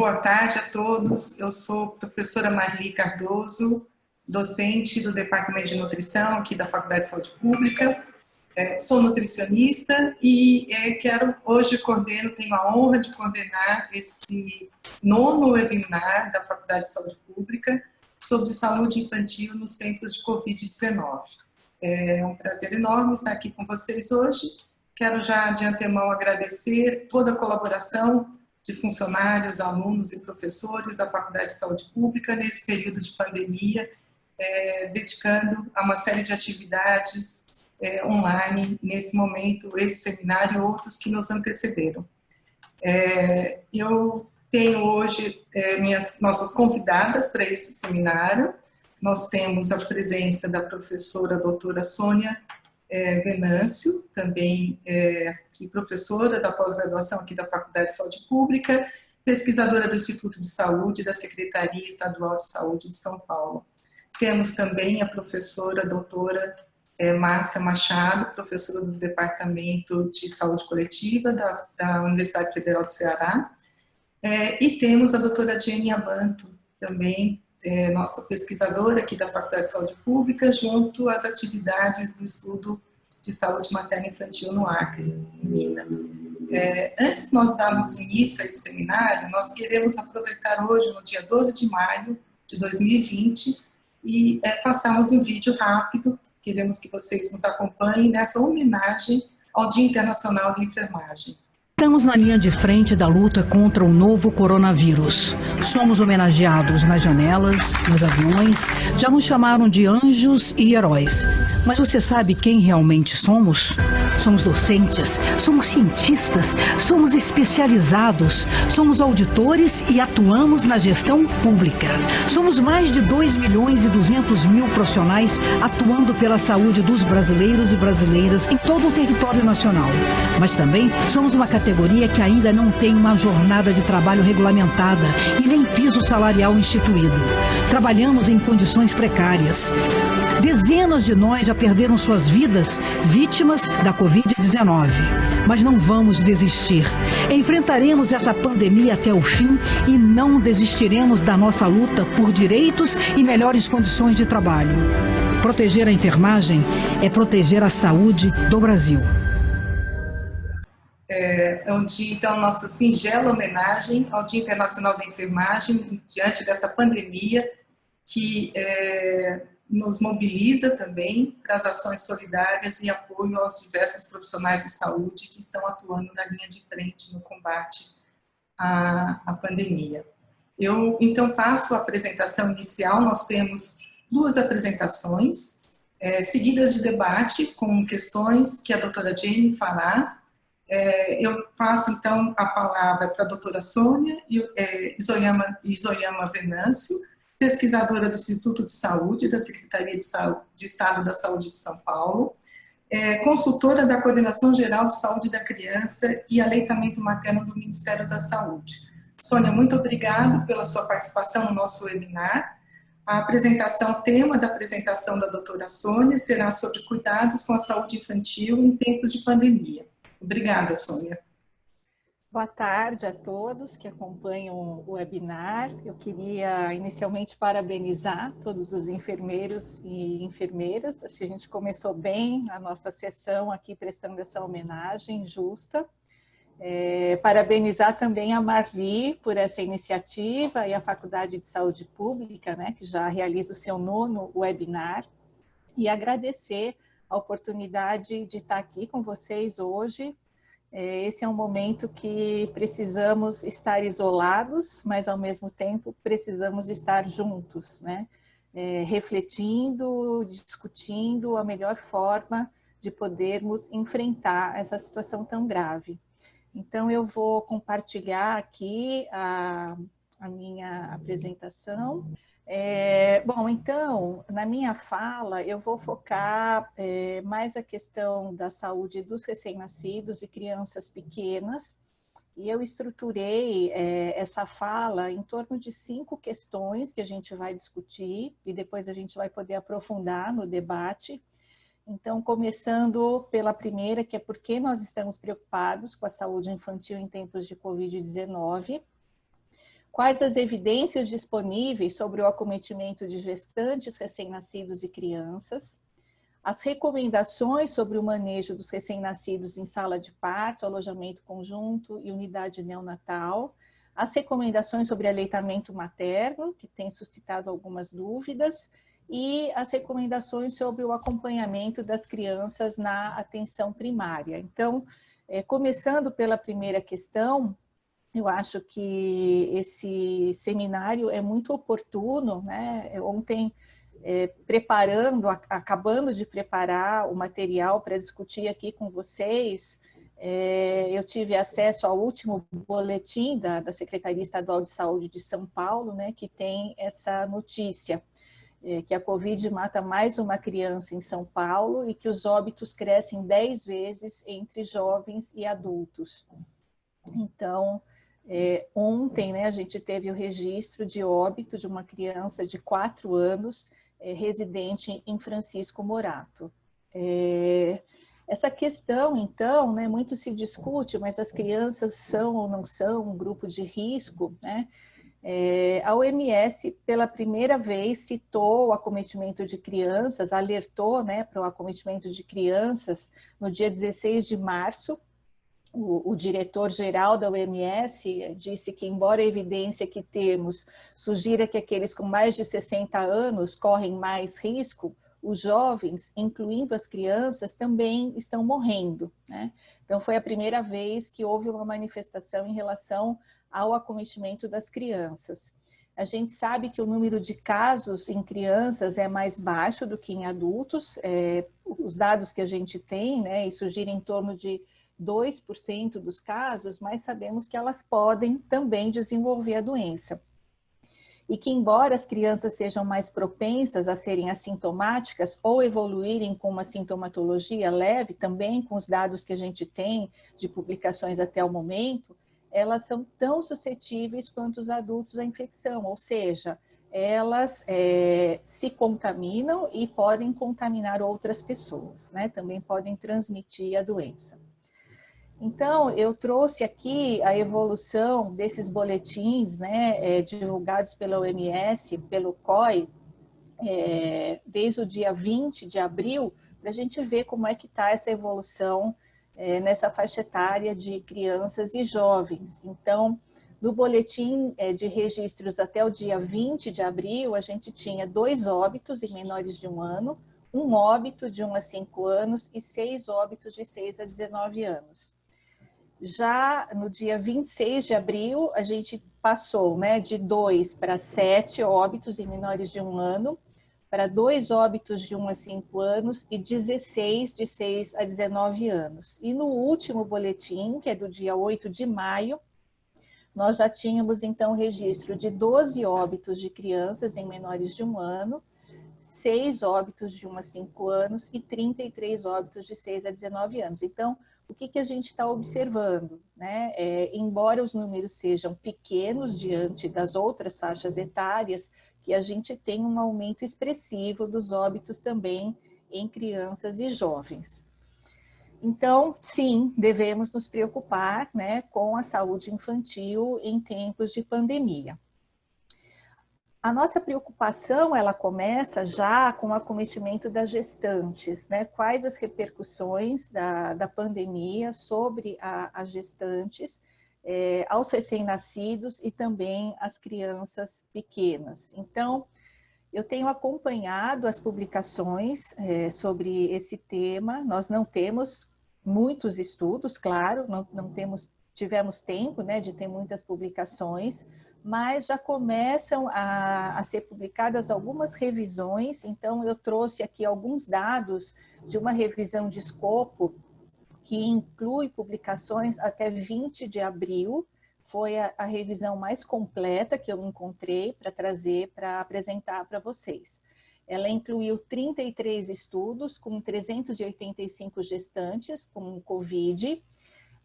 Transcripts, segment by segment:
boa tarde a todos. Eu sou professora Marli Cardoso, docente do Departamento de Nutrição aqui da Faculdade de Saúde Pública. Sou nutricionista e tenho a honra de coordenar esse 9º webinar da Faculdade de Saúde Pública sobre saúde infantil nos tempos de Covid-19. É um prazer enorme estar aqui com vocês hoje. Quero já de antemão agradecer toda a colaboração de funcionários, alunos e professores da Faculdade de Saúde Pública nesse período de pandemia, dedicando a uma série de atividades online nesse momento, esse seminário e outros que nos antecederam. Eu tenho hoje nossas convidadas para esse seminário. Nós temos a presença da professora doutora Sônia Venâncio, também professora da pós-graduação aqui da Faculdade de Saúde Pública, pesquisadora do Instituto de Saúde da Secretaria Estadual de Saúde de São Paulo. Temos também a professora doutora Márcia Machado, professora do Departamento de Saúde Coletiva da Universidade Federal do Ceará. E temos a doutora Jenny Abanto, também nossa pesquisadora aqui da Faculdade de Saúde Pública, junto às atividades do estudo de saúde materna e infantil no Acre, em Minas. Antes de nós darmos início a esse seminário, nós queremos aproveitar hoje, no dia 12 de maio de 2020, e passarmos um vídeo rápido. Queremos que vocês nos acompanhem nessa homenagem ao Dia Internacional da Enfermagem. Estamos na linha de frente da luta contra o novo coronavírus. Somos homenageados nas janelas, nos aviões, já nos chamaram de anjos e heróis. Mas você sabe quem realmente somos? Somos docentes, somos cientistas, somos especializados, somos auditores e atuamos na gestão pública. Somos mais de 2.200.000 profissionais atuando pela saúde dos brasileiros e brasileiras em todo o território nacional. Mas também somos uma categoria que ainda não tem uma jornada de trabalho regulamentada e nem piso salarial instituído. Trabalhamos em condições precárias. Dezenas de nós já perderam suas vidas vítimas da Covid-19. Mas não vamos desistir. Enfrentaremos essa pandemia até o fim e não desistiremos da nossa luta por direitos e melhores condições de trabalho. Proteger a enfermagem é proteger a saúde do Brasil. Então, nossa singela homenagem ao Dia Internacional da Enfermagem, diante dessa pandemia que nos mobiliza também para as ações solidárias e apoio aos diversos profissionais de saúde que estão atuando na linha de frente no combate à pandemia. Eu, então, passo a apresentação inicial. Nós temos 2 apresentações, seguidas de debate com questões que a doutora Jenny fará. Eu passo, então, a palavra para a doutora Sônia Isoyama Venâncio, pesquisadora do Instituto de Saúde da Secretaria de Estado da Saúde de São Paulo, consultora da Coordenação Geral de Saúde da Criança e Aleitamento Materno do Ministério da Saúde. Sônia, muito obrigada pela sua participação no nosso webinar. O tema da apresentação da doutora Sônia será sobre cuidados com a saúde infantil em tempos de pandemia. Obrigada, Sônia. Boa tarde a todos que acompanham o webinar. Eu queria inicialmente parabenizar todos os enfermeiros e enfermeiras. Acho que a gente começou bem a nossa sessão aqui prestando essa homenagem justa. Parabenizar também a Marli por essa iniciativa e a Faculdade de Saúde Pública, né, que já realiza o seu 9º webinar, e agradecer a oportunidade de estar aqui com vocês hoje. Esse é um momento que precisamos estar isolados, mas ao mesmo tempo precisamos estar juntos, né? Refletindo, discutindo a melhor forma de podermos enfrentar essa situação tão grave. Então eu vou compartilhar aqui a minha apresentação. Bom, então, na minha fala, eu vou focar mais a questão da saúde dos recém-nascidos e crianças pequenas, e eu estruturei essa fala em torno de 5 questões que a gente vai discutir, e depois a gente vai poder aprofundar no debate. Então, começando pela primeira, que é por que nós estamos preocupados com a saúde infantil em tempos de Covid-19. quais as evidências disponíveis sobre o acometimento de gestantes, recém-nascidos e crianças, as recomendações sobre o manejo dos recém-nascidos em sala de parto, alojamento conjunto e unidade neonatal, as recomendações sobre aleitamento materno, que tem suscitado algumas dúvidas, e as recomendações sobre o acompanhamento das crianças na atenção primária. Então, começando pela primeira questão, eu acho que esse seminário é muito oportuno, né? Ontem, acabando de preparar o material para discutir aqui com vocês, eu tive acesso ao último boletim da Secretaria Estadual de Saúde de São Paulo, né, que tem essa notícia, que a Covid mata mais uma criança em São Paulo e que os óbitos crescem 10 vezes entre jovens e adultos. Então, ontem, né, a gente teve o registro de óbito de uma criança de 4 anos, residente em Francisco Morato. Essa questão, então, né, muito se discute, mas as crianças são ou não são um grupo de risco, né? A OMS, pela primeira vez, citou o acometimento de crianças, alertou, né, para o acometimento de crianças no dia 16 de março. O diretor-geral da OMS disse que, embora a evidência que temos sugira que aqueles com mais de 60 anos correm mais risco, os jovens, incluindo as crianças, também estão morrendo, né? Então, foi a primeira vez que houve uma manifestação em relação ao acometimento das crianças. A gente sabe que o número de casos em crianças é mais baixo do que em adultos. Os dados que a gente tem, né, isso gira em torno de 2% dos casos, mas sabemos que elas podem também desenvolver a doença. E que, embora as crianças sejam mais propensas a serem assintomáticas ou evoluírem com uma sintomatologia leve, também com os dados que a gente tem de publicações até o momento, elas são tão suscetíveis quanto os adultos à infecção, ou seja, elas se contaminam e podem contaminar outras pessoas, né? Também podem transmitir a doença. Então, eu trouxe aqui a evolução desses boletins, né, divulgados pela OMS, pelo COI, desde o dia 20 de abril, para a gente ver como é que está essa evolução nessa faixa etária de crianças e jovens. Então, no boletim de registros até o dia 20 de abril, a gente tinha 2 óbitos em menores de 1 ano, 1 óbito de 1 a 5 anos e 6 óbitos de 6 a 19 anos. Já no dia 26 de abril, a gente passou, né, de 2 para 7 óbitos em menores de 1 ano, para 2 óbitos de 1 a 5 anos e 16 de 6 a 19 anos. E no último boletim, que é do dia 8 de maio, nós já tínhamos, então, registro de 12 óbitos de crianças em menores de 1 ano, 6 óbitos de 1 a 5 anos e 33 óbitos de 6 a 19 anos. Então, o que a gente está observando, né? Embora os números sejam pequenos diante das outras faixas etárias, que a gente tem um aumento expressivo dos óbitos também em crianças e jovens. Então, sim, devemos nos preocupar, né, com a saúde infantil em tempos de pandemia. A nossa preocupação, ela começa já com o acometimento das gestantes, né? Quais as repercussões da pandemia sobre as gestantes, aos recém-nascidos e também às crianças pequenas. Então, eu tenho acompanhado as publicações sobre esse tema. Nós não temos muitos estudos, claro, não tivemos tempo, né, de ter muitas publicações, mas já começam a ser publicadas algumas revisões. Então, eu trouxe aqui alguns dados de uma revisão de escopo que inclui publicações até 20 de abril. Foi a revisão mais completa que eu encontrei para trazer, para apresentar para vocês. Ela incluiu 33 estudos com 385 gestantes com Covid.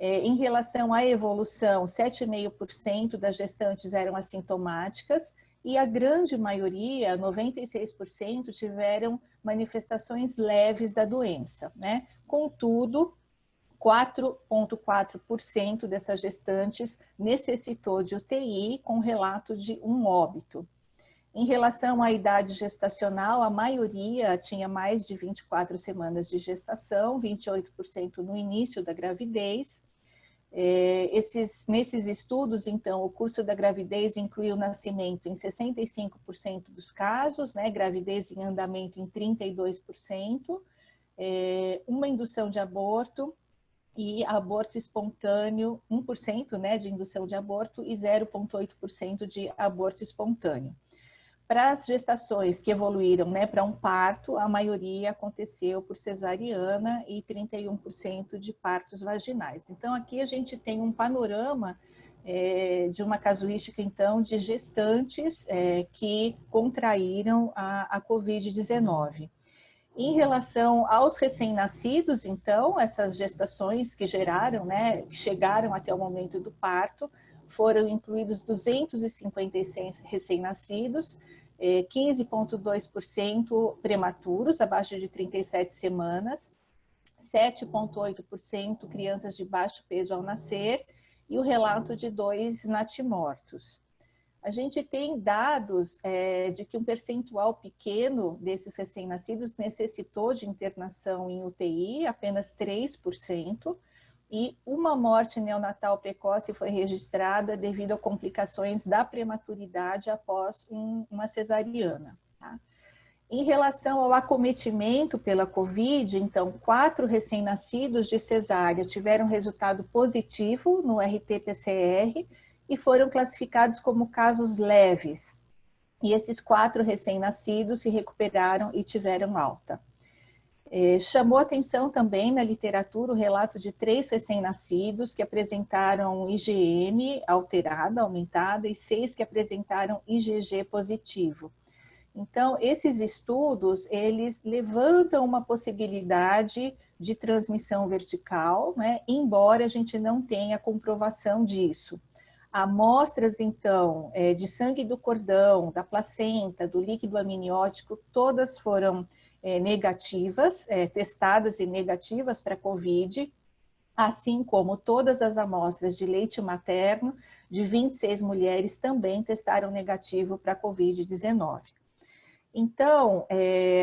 Em relação à evolução, 7,5% das gestantes eram assintomáticas e a grande maioria, 96%, tiveram manifestações leves da doença, né? Contudo, 4,4% dessas gestantes necessitou de UTI, com relato de um óbito. Em relação à idade gestacional, a maioria tinha mais de 24 semanas de gestação, 28% no início da gravidez. Nesses estudos, então, o curso da gravidez inclui o nascimento em 65% dos casos, né, gravidez em andamento em 32%, uma indução de aborto e aborto espontâneo, 1%, né, de indução de aborto e 0,8% de aborto espontâneo. Para as gestações que evoluíram, né, para um parto, a maioria aconteceu por cesariana e 31% de partos vaginais. Então, aqui a gente tem um panorama de uma casuística, então, de gestantes que contraíram a Covid-19. Em relação aos recém-nascidos, então, essas gestações que geraram, né, que chegaram até o momento do parto, foram incluídos 256 recém-nascidos, 15,2% prematuros, abaixo de 37 semanas, 7,8% crianças de baixo peso ao nascer e o relato de 2 natimortos. A gente tem dados de que um percentual pequeno desses recém-nascidos necessitou de internação em UTI, apenas 3%, e uma morte neonatal precoce foi registrada devido a complicações da prematuridade após uma cesariana. Tá? Em relação ao acometimento pela Covid, então, 4 recém-nascidos de cesárea tiveram resultado positivo no RT-PCR e foram classificados como casos leves. E esses 4 recém-nascidos se recuperaram e tiveram alta. Chamou atenção também na literatura o relato de 3 recém-nascidos que apresentaram IgM alterada, aumentada, e 6 que apresentaram IgG positivo. Então, esses estudos, eles levantam uma possibilidade de transmissão vertical, né, embora a gente não tenha comprovação disso. Amostras, então, de sangue do cordão, da placenta, do líquido amniótico, todas foram negativas, testadas e negativas para COVID, assim como todas as amostras de leite materno de 26 mulheres também testaram negativo para COVID-19. Então,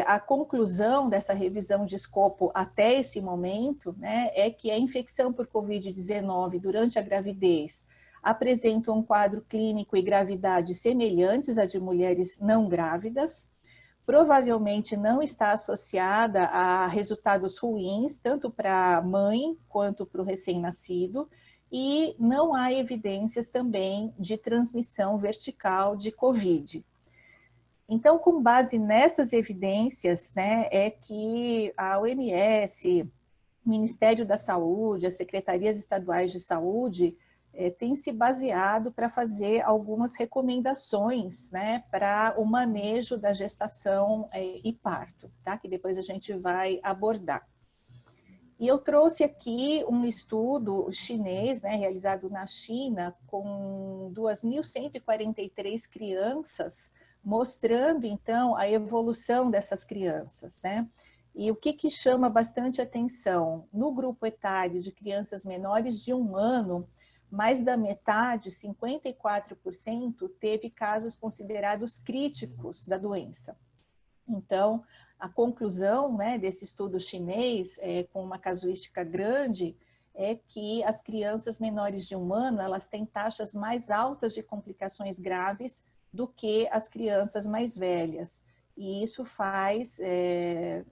a conclusão dessa revisão de escopo até esse momento, né, é que a infecção por COVID-19 durante a gravidez apresenta um quadro clínico e gravidade semelhantes à de mulheres não grávidas, provavelmente não está associada a resultados ruins, tanto para a mãe quanto para o recém-nascido, e não há evidências também de transmissão vertical de COVID. Então, com base nessas evidências, né, é que a OMS, o Ministério da Saúde, as secretarias estaduais de saúde, tem se baseado para fazer algumas recomendações, né, para o manejo da gestação e parto, tá? Que depois a gente vai abordar. E eu trouxe aqui um estudo chinês, né, realizado na China, com 2.143 crianças, mostrando, então, a evolução dessas crianças, né? E o que chama bastante atenção? No grupo etário de crianças menores de 1 ano, mais da metade, 54%, teve casos considerados críticos da doença. Então, a conclusão, né, desse estudo chinês, com uma casuística grande, é que as crianças menores de 1 ano, elas têm taxas mais altas de complicações graves do que as crianças mais velhas. E isso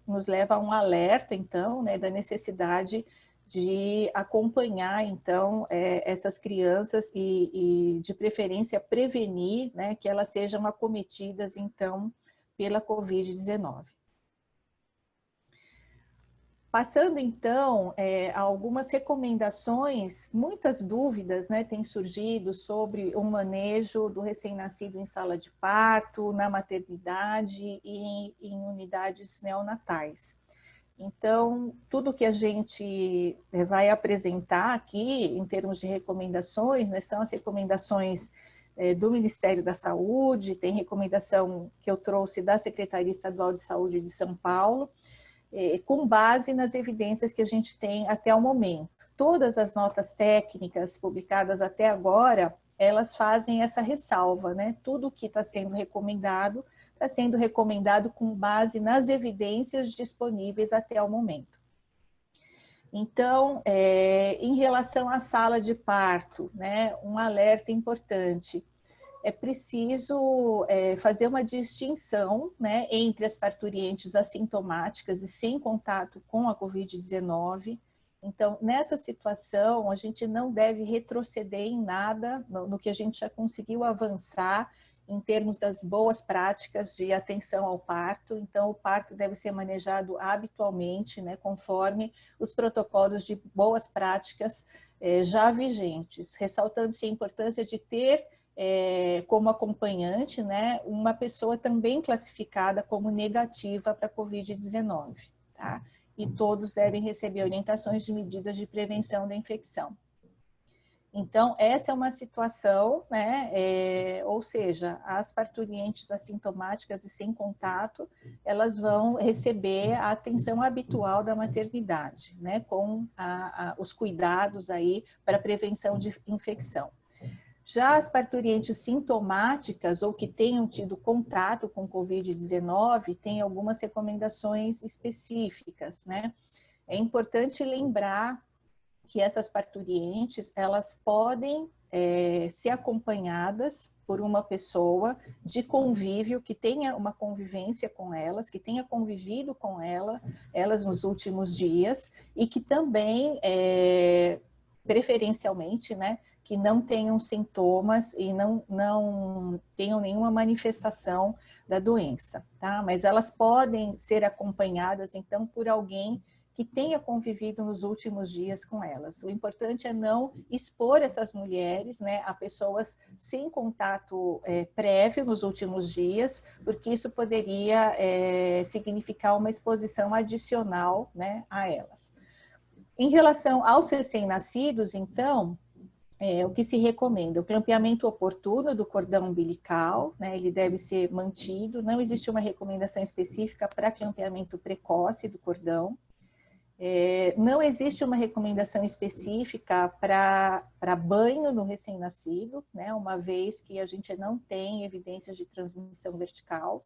nos leva a um alerta, então, né, da necessidade de acompanhar, então, essas crianças e, de preferência, prevenir, né, que elas sejam acometidas, então, pela Covid-19. Passando, então, a algumas recomendações, muitas dúvidas, né, têm surgido sobre o manejo do recém-nascido em sala de parto, na maternidade e em unidades neonatais. Então, tudo que a gente vai apresentar aqui, em termos de recomendações, né, são as recomendações do Ministério da Saúde, tem recomendação que eu trouxe da Secretaria Estadual de Saúde de São Paulo, com base nas evidências que a gente tem até o momento. todas as notas técnicas publicadas até agora, elas fazem essa ressalva, né? Tudo que está sendo recomendado com base nas evidências disponíveis até o momento. Então, em relação à sala de parto, né, um alerta importante. É preciso fazer uma distinção, né, entre as parturientes assintomáticas e sem contato com a Covid-19. Então, nessa situação, a gente não deve retroceder em nada no que a gente já conseguiu avançar em termos das boas práticas de atenção ao parto. Então, o parto deve ser manejado habitualmente, né, conforme os protocolos de boas práticas já vigentes, ressaltando-se a importância de ter como acompanhante, né, uma pessoa também classificada como negativa para a Covid-19, tá? E todos devem receber orientações de medidas de prevenção da infecção. Então, essa é uma situação, né, ou seja, as parturientes assintomáticas e sem contato, elas vão receber a atenção habitual da maternidade, né, com os cuidados aí para prevenção de infecção. Já as parturientes sintomáticas ou que tenham tido contato com Covid-19, têm algumas recomendações específicas, né? É importante lembrar que essas parturientes, elas podem ser acompanhadas por uma pessoa de convívio, que tenha uma convivência com elas, que tenha convivido com elas nos últimos dias e que também, preferencialmente, né, que não tenham sintomas e não tenham nenhuma manifestação da doença, tá? Mas elas podem ser acompanhadas, então, por alguém que tenha convivido nos últimos dias com elas. O importante é não expor essas mulheres, né, a pessoas sem contato prévio nos últimos dias, porque isso poderia significar uma exposição adicional, né, a elas. Em relação aos recém-nascidos, então, o que se recomenda? O clampeamento oportuno do cordão umbilical, né, ele deve ser mantido, não existe uma recomendação específica para clampeamento precoce do cordão. Não existe uma recomendação específica para banho no recém-nascido, né, uma vez que a gente não tem evidências de transmissão vertical.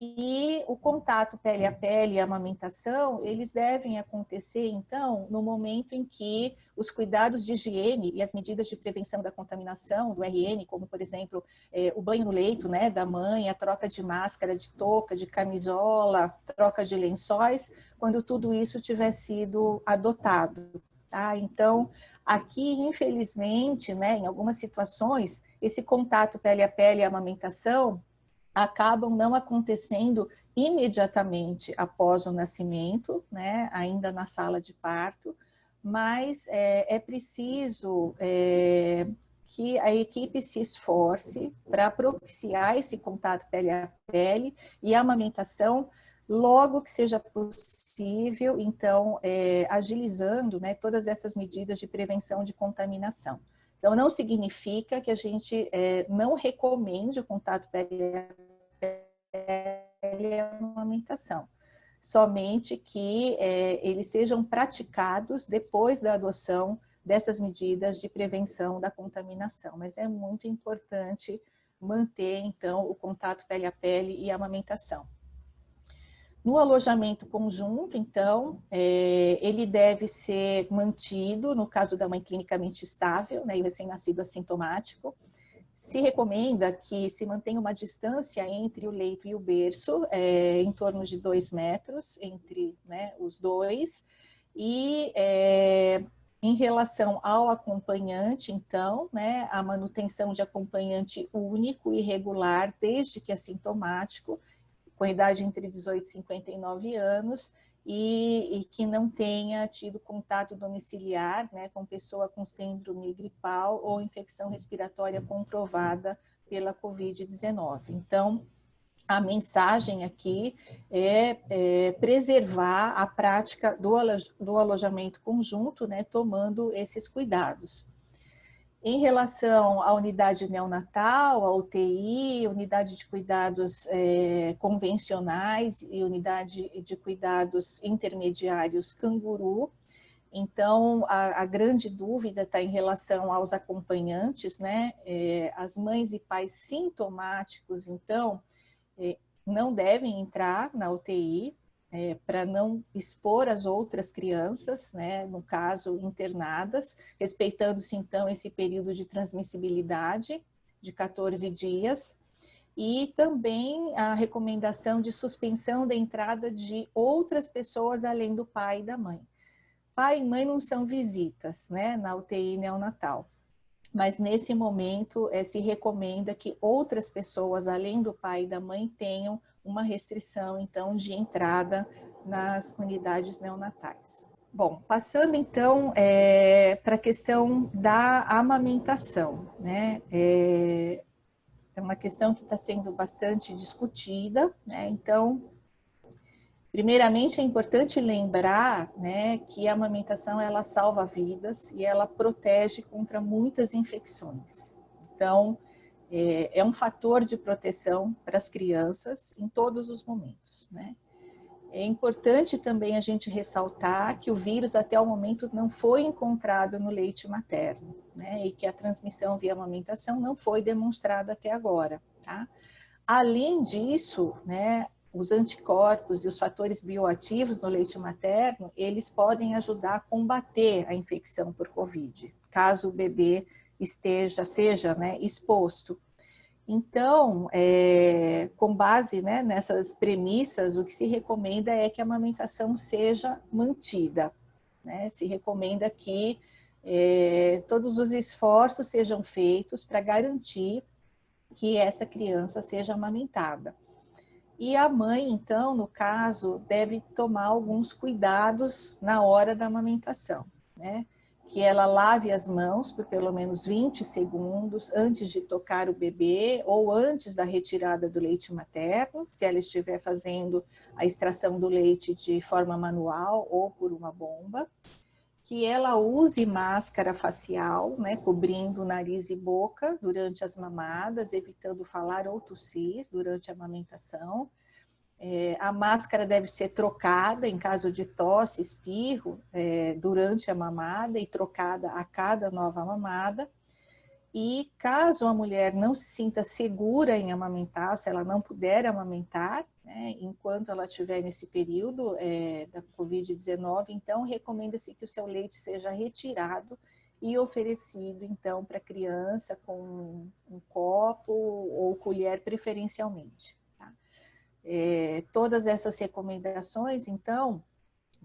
E o contato pele a pele e a amamentação, eles devem acontecer, então, no momento em que os cuidados de higiene e as medidas de prevenção da contaminação, do RN, como, por exemplo, o banho no leito, né, da mãe, a troca de máscara, de touca, de camisola, troca de lençóis, quando tudo isso tiver sido adotado, tá? Então, aqui, infelizmente, né, em algumas situações, esse contato pele a pele e a amamentação acabam não acontecendo imediatamente após o nascimento, né, ainda na sala de parto, mas é preciso que a equipe se esforce para propiciar esse contato pele a pele e a amamentação logo que seja possível, então, agilizando, né, todas essas medidas de prevenção de contaminação. Então, não significa que a gente não recomende o contato pele a pele e a amamentação, somente que eles sejam praticados depois da adoção dessas medidas de prevenção da contaminação. Mas é muito importante manter, então, o contato pele a pele e a amamentação. No alojamento conjunto, então, ele deve ser mantido, no caso da mãe clinicamente estável, né, e o recém-nascido assintomático. Se recomenda que se mantenha uma distância entre o leito e o berço, em torno de 2 metros entre, né, os dois. E em relação ao acompanhante, então, né, a manutenção de acompanhante único e regular, desde que assintomático, com idade entre 18 e 59 anos, e que não tenha tido contato domiciliar, né, com pessoa com síndrome gripal ou infecção respiratória comprovada pela Covid-19. Então, a mensagem aqui é preservar a prática do alojamento conjunto, né, tomando esses cuidados. Em relação à unidade neonatal, à UTI, unidade de cuidados convencionais e unidade de cuidados intermediários canguru, Então, a grande dúvida está em relação aos acompanhantes, né? As mães e pais sintomáticos, então, não devem entrar na UTI, para não expor as outras crianças, né? No caso, internadas, respeitando-se, então, esse período de transmissibilidade de 14 dias. E também a recomendação de suspensão da entrada de outras pessoas além do pai e da mãe. Pai e mãe não são visitas, né, na UTI neonatal, mas nesse momento se recomenda que outras pessoas além do pai e da mãe tenham uma restrição, então, de entrada nas unidades neonatais. Bom, passando então para a questão da amamentação, né? É uma questão que está sendo bastante discutida, né? Então, primeiramente é importante lembrar, né, que a amamentação ela salva vidas e ela protege contra muitas infecções. Então, é um fator de proteção para as crianças em todos os momentos, né? É importante também a gente ressaltar que o vírus até o momento não foi encontrado no leite materno, né? E que a transmissão via amamentação não foi demonstrada até agora, tá? Além disso, né, os anticorpos e os fatores bioativos no leite materno, eles podem ajudar a combater a infecção por Covid, caso o bebê seja, né, exposto. Então, com base, né, nessas premissas, o que se recomenda é que a amamentação seja mantida, né? Se recomenda que todos os esforços sejam feitos para garantir que essa criança seja amamentada. E a mãe, então, no caso, deve tomar alguns cuidados na hora da amamentação, né? Que ela lave as mãos por pelo menos 20 segundos antes de tocar o bebê ou antes da retirada do leite materno, se ela estiver fazendo a extração do leite de forma manual ou por uma bomba. Que ela use máscara facial, né, cobrindo nariz e boca durante as mamadas, evitando falar ou tossir durante a amamentação. A máscara deve ser trocada em caso de tosse, espirro, durante a mamada e trocada a cada nova mamada. E caso a mulher não se sinta segura em amamentar, se ela não puder amamentar, né, enquanto ela estiver nesse período da Covid-19, então recomenda-se que o seu leite seja retirado e oferecido, então, para a criança com um copo ou colher preferencialmente. Tá? Todas essas recomendações, então,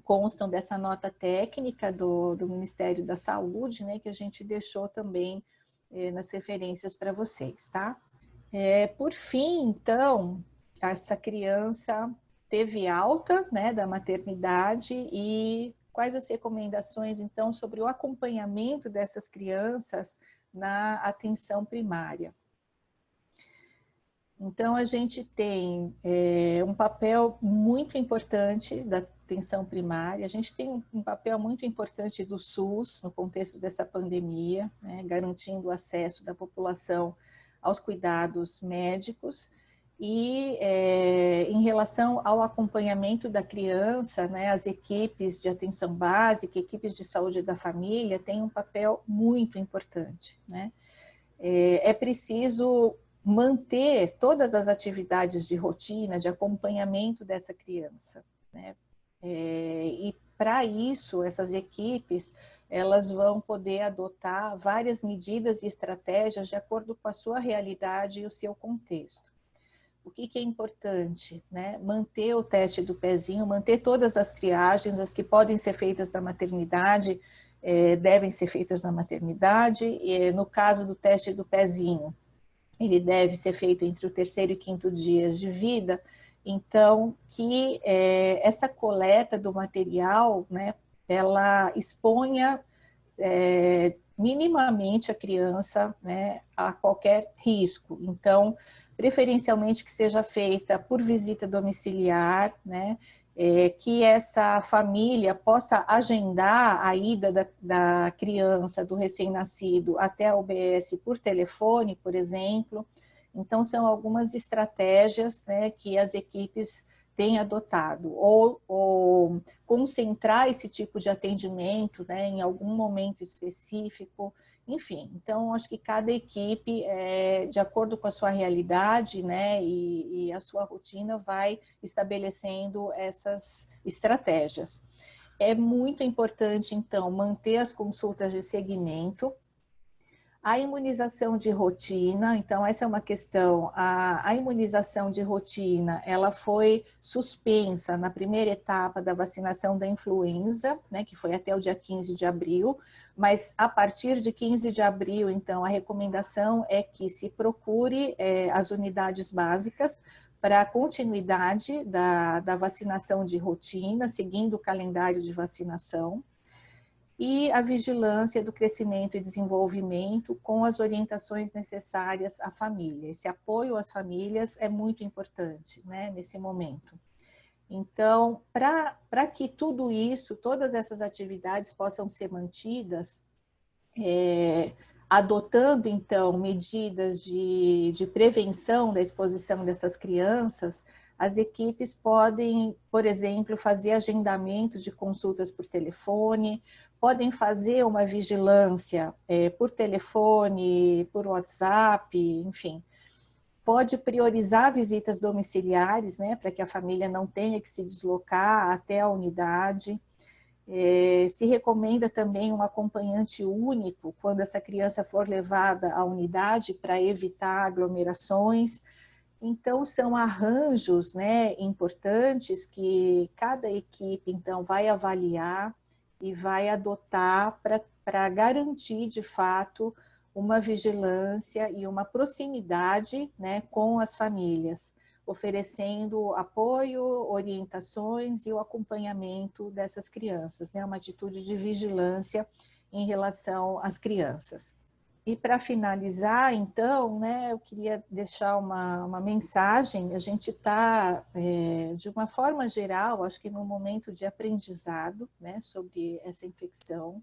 constam dessa nota técnica do Ministério da Saúde, né, que a gente deixou também nas referências para vocês, tá? Por fim, então, essa criança teve alta, né, da maternidade e quais as recomendações, então, sobre o acompanhamento dessas crianças na atenção primária. Então, a gente tem um papel muito importante da atenção primária, a gente tem um papel muito importante do SUS no contexto dessa pandemia, né, garantindo o acesso da população aos cuidados médicos e em relação ao acompanhamento da criança, né, as equipes de atenção básica, equipes de saúde da família têm um papel muito importante, né? É preciso manter todas as atividades de rotina, de acompanhamento dessa criança, né? E para isso, essas equipes, elas vão poder adotar várias medidas e estratégias de acordo com a sua realidade e o seu contexto. O que é importante, né? Manter o teste do pezinho, manter todas as triagens, as que podem ser feitas na maternidade, devem ser feitas na maternidade. E no caso do teste do pezinho, ele deve ser feito entre o 3º e 5º dia de vida. Então, que essa coleta do material, né, ela exponha minimamente a criança, né, a qualquer risco. Então, preferencialmente que seja feita por visita domiciliar, né, que essa família possa agendar a ida da criança, do recém-nascido, até a UBS por telefone, por exemplo. Então, são algumas estratégias, né, que as equipes tem adotado, ou concentrar esse tipo de atendimento, né, em algum momento específico, enfim. Então, acho que cada equipe, de acordo com a sua realidade, né, e a sua rotina, vai estabelecendo essas estratégias. É muito importante, então, manter as consultas de segmento. A imunização de rotina, então essa é uma questão, a imunização de rotina, ela foi suspensa na primeira etapa da vacinação da influenza, né, que foi até o dia 15 de abril, mas a partir de 15 de abril, então, a recomendação é que se procure as unidades básicas para a continuidade da vacinação de rotina, seguindo o calendário de vacinação, e a vigilância do crescimento e desenvolvimento com as orientações necessárias à família. Esse apoio às famílias é muito importante, né, nesse momento. Então, para que tudo isso, todas essas atividades possam ser mantidas, adotando, então, medidas de prevenção da exposição dessas crianças, as equipes podem, por exemplo, fazer agendamento de consultas por telefone, podem fazer uma vigilância por telefone, por WhatsApp, enfim. Pode priorizar visitas domiciliares, né, para que a família não tenha que se deslocar até a unidade. Se recomenda também um acompanhante único quando essa criança for levada à unidade para evitar aglomerações. Então, são arranjos, né, importantes que cada equipe, então, vai avaliar e vai adotar para garantir, de fato, uma vigilância e uma proximidade, né, com as famílias, oferecendo apoio, orientações e o acompanhamento dessas crianças, né, uma atitude de vigilância em relação às crianças. E para finalizar, então, né, eu queria deixar uma mensagem. A gente está, de uma forma geral, acho que num momento de aprendizado, né, sobre essa infecção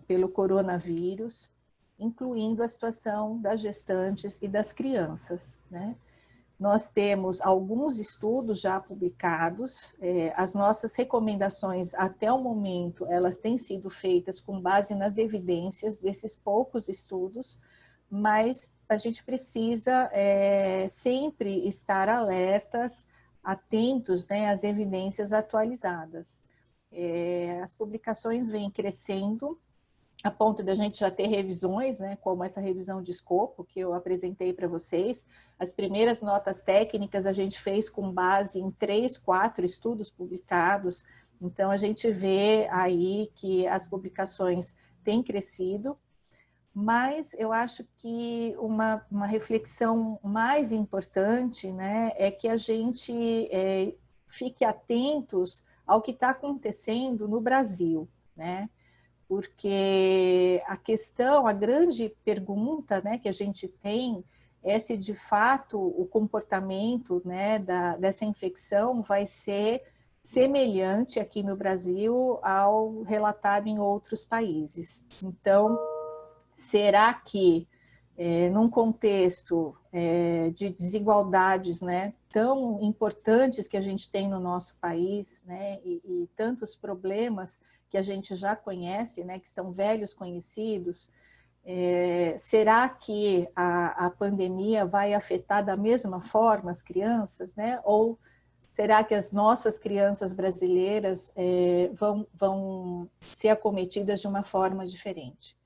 pelo coronavírus, incluindo a situação das gestantes e das crianças, né? Nós temos alguns estudos já publicados, as nossas recomendações até o momento, elas têm sido feitas com base nas evidências desses poucos estudos, mas a gente precisa sempre estar alertas, atentos, né, às evidências atualizadas. As publicações vêm crescendo, a ponto de a gente já ter revisões, né, como essa revisão de escopo que eu apresentei para vocês. As primeiras notas técnicas a gente fez com base em 3, 4 estudos publicados, então a gente vê aí que as publicações têm crescido, mas eu acho que uma reflexão mais importante, né, é que a gente fique atentos ao que está acontecendo no Brasil, né? Porque a grande pergunta, né, que a gente tem é se de fato o comportamento, né, dessa infecção vai ser semelhante aqui no Brasil ao relatado em outros países. Então, será que num contexto de desigualdades, né, tão importantes que a gente tem no nosso país, né, e tantos problemas que a gente já conhece, né, que são velhos conhecidos, será que a pandemia vai afetar da mesma forma as crianças, né? Ou será que as nossas crianças brasileiras vão ser acometidas de uma forma diferente?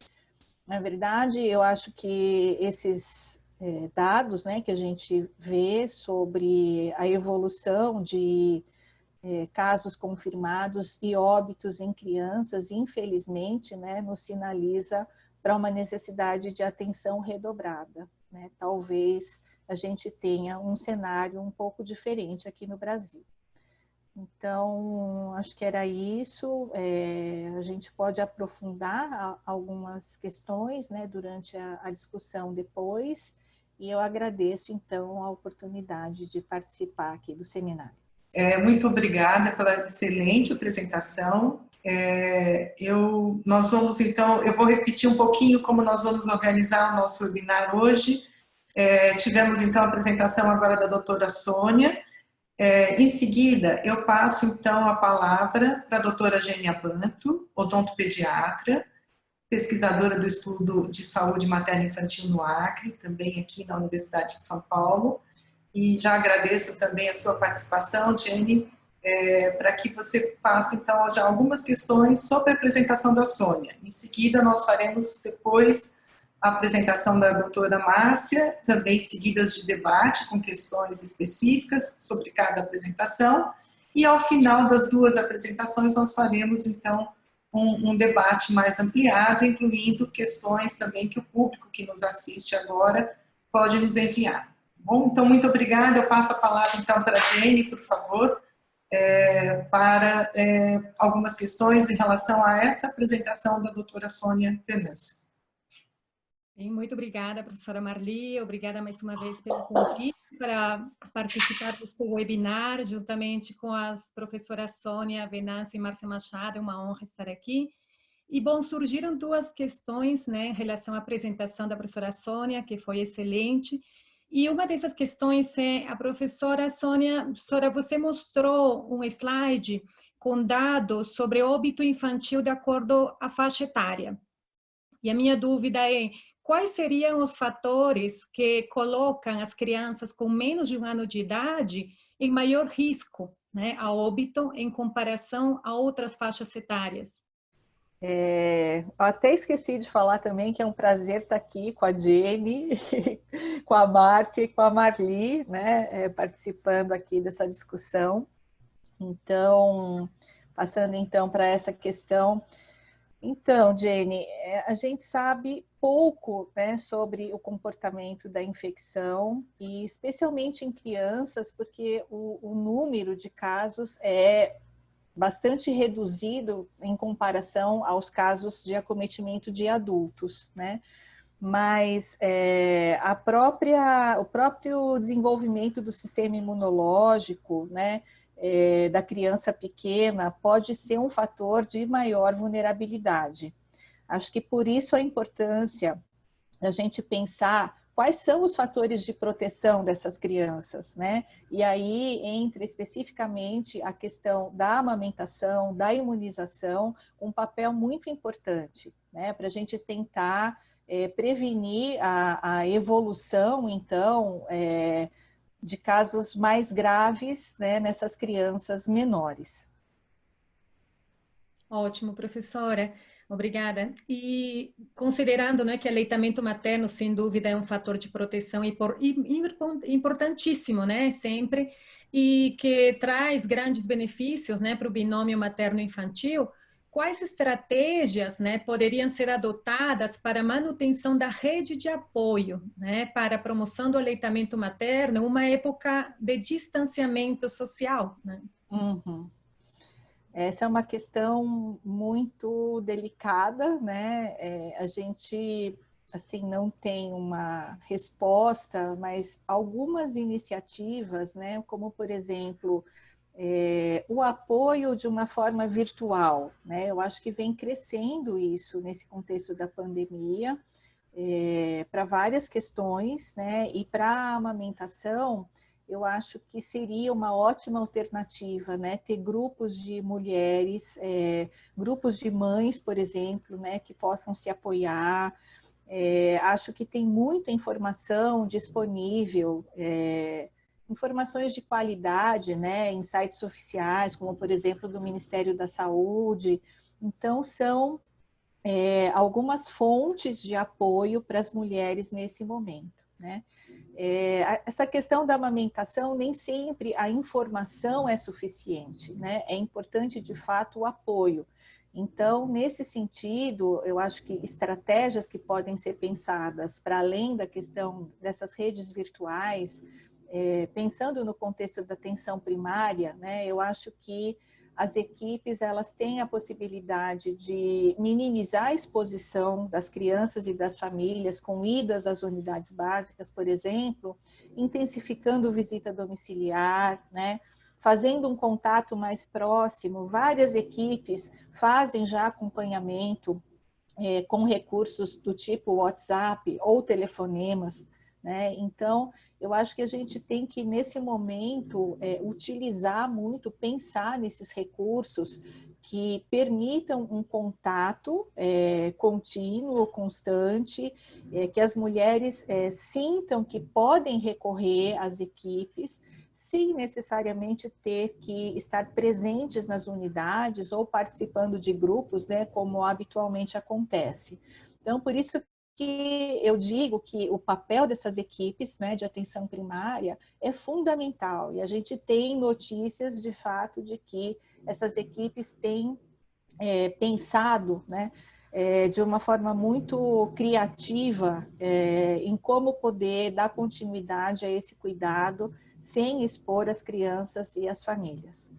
Na verdade, eu acho que esses dados, né, que a gente vê sobre a evolução de casos confirmados e óbitos em crianças, infelizmente, né, nos sinaliza para uma necessidade de atenção redobrada, né? Talvez a gente tenha um cenário um pouco diferente aqui no Brasil. Então, acho que era isso. A gente pode aprofundar algumas questões, né, durante a discussão depois, e eu agradeço, então, a oportunidade de participar aqui do seminário. Muito obrigada pela excelente apresentação. Nós vamos, então, eu vou repetir um pouquinho como nós vamos organizar o nosso webinar hoje. Tivemos, então, a apresentação agora da doutora Sônia. Em seguida, eu passo, então, a palavra para a doutora Gênia Banto, odontopediatra, pesquisadora do estudo de saúde materna e infantil no Acre, também aqui na Universidade de São Paulo. E já agradeço também a sua participação, Jenny, para que você faça, então, já algumas questões sobre a apresentação da Sônia. Em seguida, nós faremos depois a apresentação da doutora Márcia, também seguidas de debate com questões específicas sobre cada apresentação. E ao final das duas apresentações, nós faremos, então, um debate mais ampliado, incluindo questões também que o público que nos assiste agora pode nos enviar. Bom, então, muito obrigada. Eu passo a palavra, então, para a Jenny, por favor, para algumas questões em relação a essa apresentação da doutora Sônia Venâncio. Muito obrigada, professora Marli. Obrigada mais uma vez pelo convite para participar do seu webinar, juntamente com as professoras Sônia Venâncio e Márcia Machado. É uma honra estar aqui. E, bom, surgiram duas questões, né, em relação à apresentação da professora Sônia, que foi excelente. E uma dessas questões é a professora Sônia, professora, você mostrou um slide com dados sobre óbito infantil de acordo à faixa etária. E a minha dúvida é, quais seriam os fatores que colocam as crianças com menos de 1 ano de idade em maior risco, né, a óbito em comparação a outras faixas etárias? Eu até esqueci de falar também que é um prazer estar aqui com a Jenny, com a Márcia e com a Marli, né, participando aqui dessa discussão. Então, passando então para essa questão. Então, Jenny, a gente sabe pouco, né, sobre o comportamento da infecção, e especialmente em crianças, porque o número de casos é bastante reduzido em comparação aos casos de acometimento de adultos, né? Mas o próprio desenvolvimento do sistema imunológico, né, da criança pequena pode ser um fator de maior vulnerabilidade. Acho que por isso a importância da gente pensar quais são os fatores de proteção dessas crianças, né? E aí entra especificamente a questão da amamentação, da imunização, um papel muito importante, né? Para a gente tentar prevenir a evolução, então, de casos mais graves, né, nessas crianças menores. Ótimo, professora. Obrigada. E considerando, né, que o aleitamento materno, sem dúvida, é um fator de proteção importantíssimo, né, sempre, e que traz grandes benefícios, né, para o binômio materno-infantil, quais estratégias, né, poderiam ser adotadas para a manutenção da rede de apoio, né, para a promoção do aleitamento materno, uma época de distanciamento social, né? Uhum. Essa é uma questão muito delicada, né? A gente, assim, não tem uma resposta, mas algumas iniciativas, né? Como, por exemplo, o apoio de uma forma virtual, né? Eu acho que vem crescendo isso nesse contexto da pandemia, para várias questões, né? E para a amamentação, eu acho que seria uma ótima alternativa, né? Ter grupos de mulheres, grupos de mães, por exemplo, né? Que possam se apoiar. Acho que tem muita informação disponível, informações de qualidade, né? Em sites oficiais, como, por exemplo, do Ministério da Saúde. Então, são algumas fontes de apoio para as mulheres nesse momento, né? Essa questão da amamentação, nem sempre a informação é suficiente, né? É importante, de fato, o apoio. Então, nesse sentido, eu acho que estratégias que podem ser pensadas para além da questão dessas redes virtuais, pensando no contexto da atenção primária, né? Eu acho que as equipes, elas têm a possibilidade de minimizar a exposição das crianças e das famílias com idas às unidades básicas, por exemplo, intensificando visita domiciliar, né? Fazendo um contato mais próximo. Várias equipes fazem já acompanhamento com recursos do tipo WhatsApp ou telefonemas, né? Então, eu acho que a gente tem que, nesse momento, utilizar muito, pensar nesses recursos que permitam um contato contínuo, constante, que as mulheres sintam que podem recorrer às equipes, sem necessariamente ter que estar presentes nas unidades ou participando de grupos, né, como habitualmente acontece. Então, por isso que eu digo que o papel dessas equipes, né, de atenção primária é fundamental, e a gente tem notícias de fato de que essas equipes têm pensado, né, de uma forma muito criativa em como poder dar continuidade a esse cuidado sem expor as crianças e as famílias.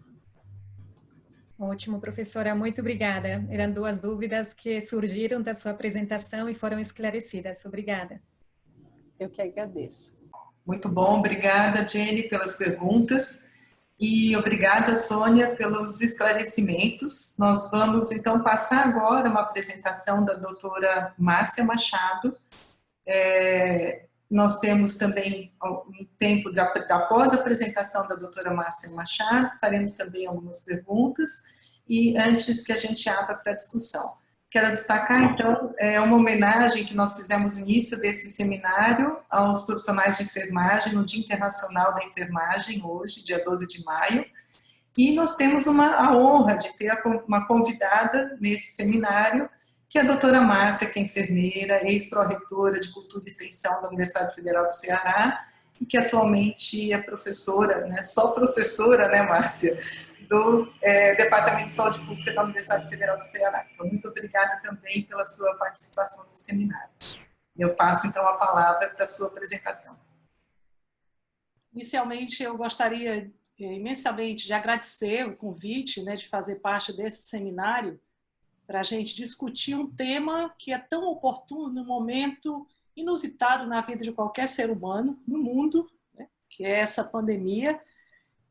Ótimo, professora, muito obrigada. Eram duas dúvidas que surgiram da sua apresentação e foram esclarecidas. Obrigada. Eu que agradeço. Muito bom, obrigada, Jenny, pelas perguntas e obrigada, Sônia, pelos esclarecimentos. Nós vamos, então, passar agora uma apresentação da doutora Márcia Machado. Nós temos também um tempo após a apresentação da doutora Márcia Machado, faremos também algumas perguntas e antes que a gente abra para a discussão. Quero destacar, então, uma homenagem que nós fizemos no início desse seminário aos profissionais de enfermagem, no Dia Internacional da Enfermagem, hoje, dia 12 de maio, e nós temos a honra de ter uma convidada nesse seminário, que é a doutora Márcia, que é enfermeira, ex-pró-reitora de Cultura e Extensão da Universidade Federal do Ceará, e que atualmente é professora, né, só professora, né, Márcia, do Departamento de Saúde Pública da Universidade Federal do Ceará. Então, muito obrigada também pela sua participação nesse seminário. Eu passo, então, a palavra para a sua apresentação. Inicialmente, eu gostaria imensamente de agradecer o convite, né, de fazer parte desse seminário, para a gente discutir um tema que é tão oportuno no momento inusitado na vida de qualquer ser humano no mundo, né, que é essa pandemia,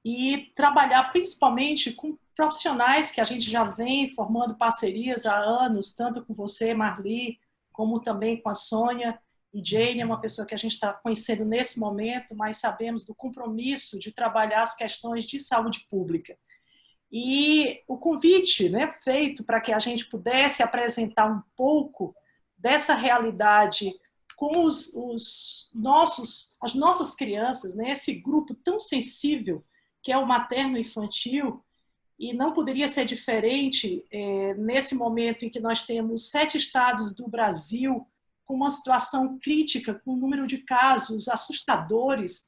e trabalhar principalmente com profissionais que a gente já vem formando parcerias há anos, tanto com você, Marli, como também com a Sônia, e Jane é uma pessoa que a gente está conhecendo nesse momento, mas sabemos do compromisso de trabalhar as questões de saúde pública. E o convite, né, feito para que a gente pudesse apresentar um pouco dessa realidade com as nossas crianças, né, esse grupo tão sensível que é o materno-infantil, e não poderia ser diferente nesse momento em que nós temos 7 estados do Brasil com uma situação crítica, com um número de casos assustadores.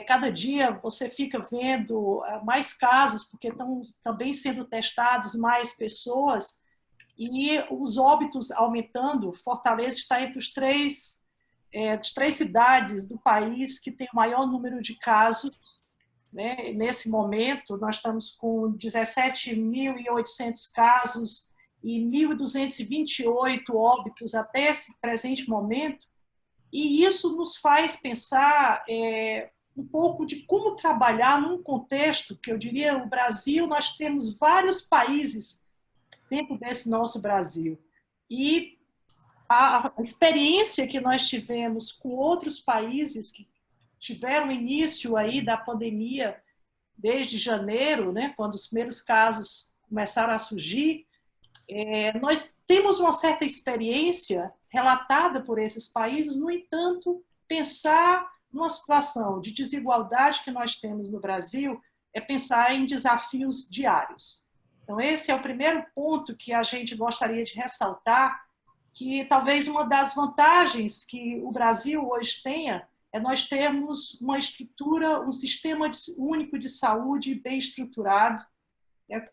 Cada dia você fica vendo mais casos, porque estão também sendo testados mais pessoas, e os óbitos aumentando. Fortaleza está entre as três cidades do país que tem o maior número de casos, né? Nesse momento, nós estamos com 17.800 casos e 1.228 óbitos até esse presente momento, e isso nos faz pensar um pouco de como trabalhar num contexto que eu diria, o Brasil, nós temos vários países dentro desse nosso Brasil. E a experiência que nós tivemos com outros países que tiveram início aí da pandemia desde janeiro, né, quando os primeiros casos começaram a surgir, nós temos uma certa experiência relatada por esses países. No entanto, pensar numa situação de desigualdade que nós temos no Brasil é pensar em desafios diários. Então, esse é o primeiro ponto que a gente gostaria de ressaltar, que talvez uma das vantagens que o Brasil hoje tenha é nós termos uma estrutura, um sistema único de saúde bem estruturado,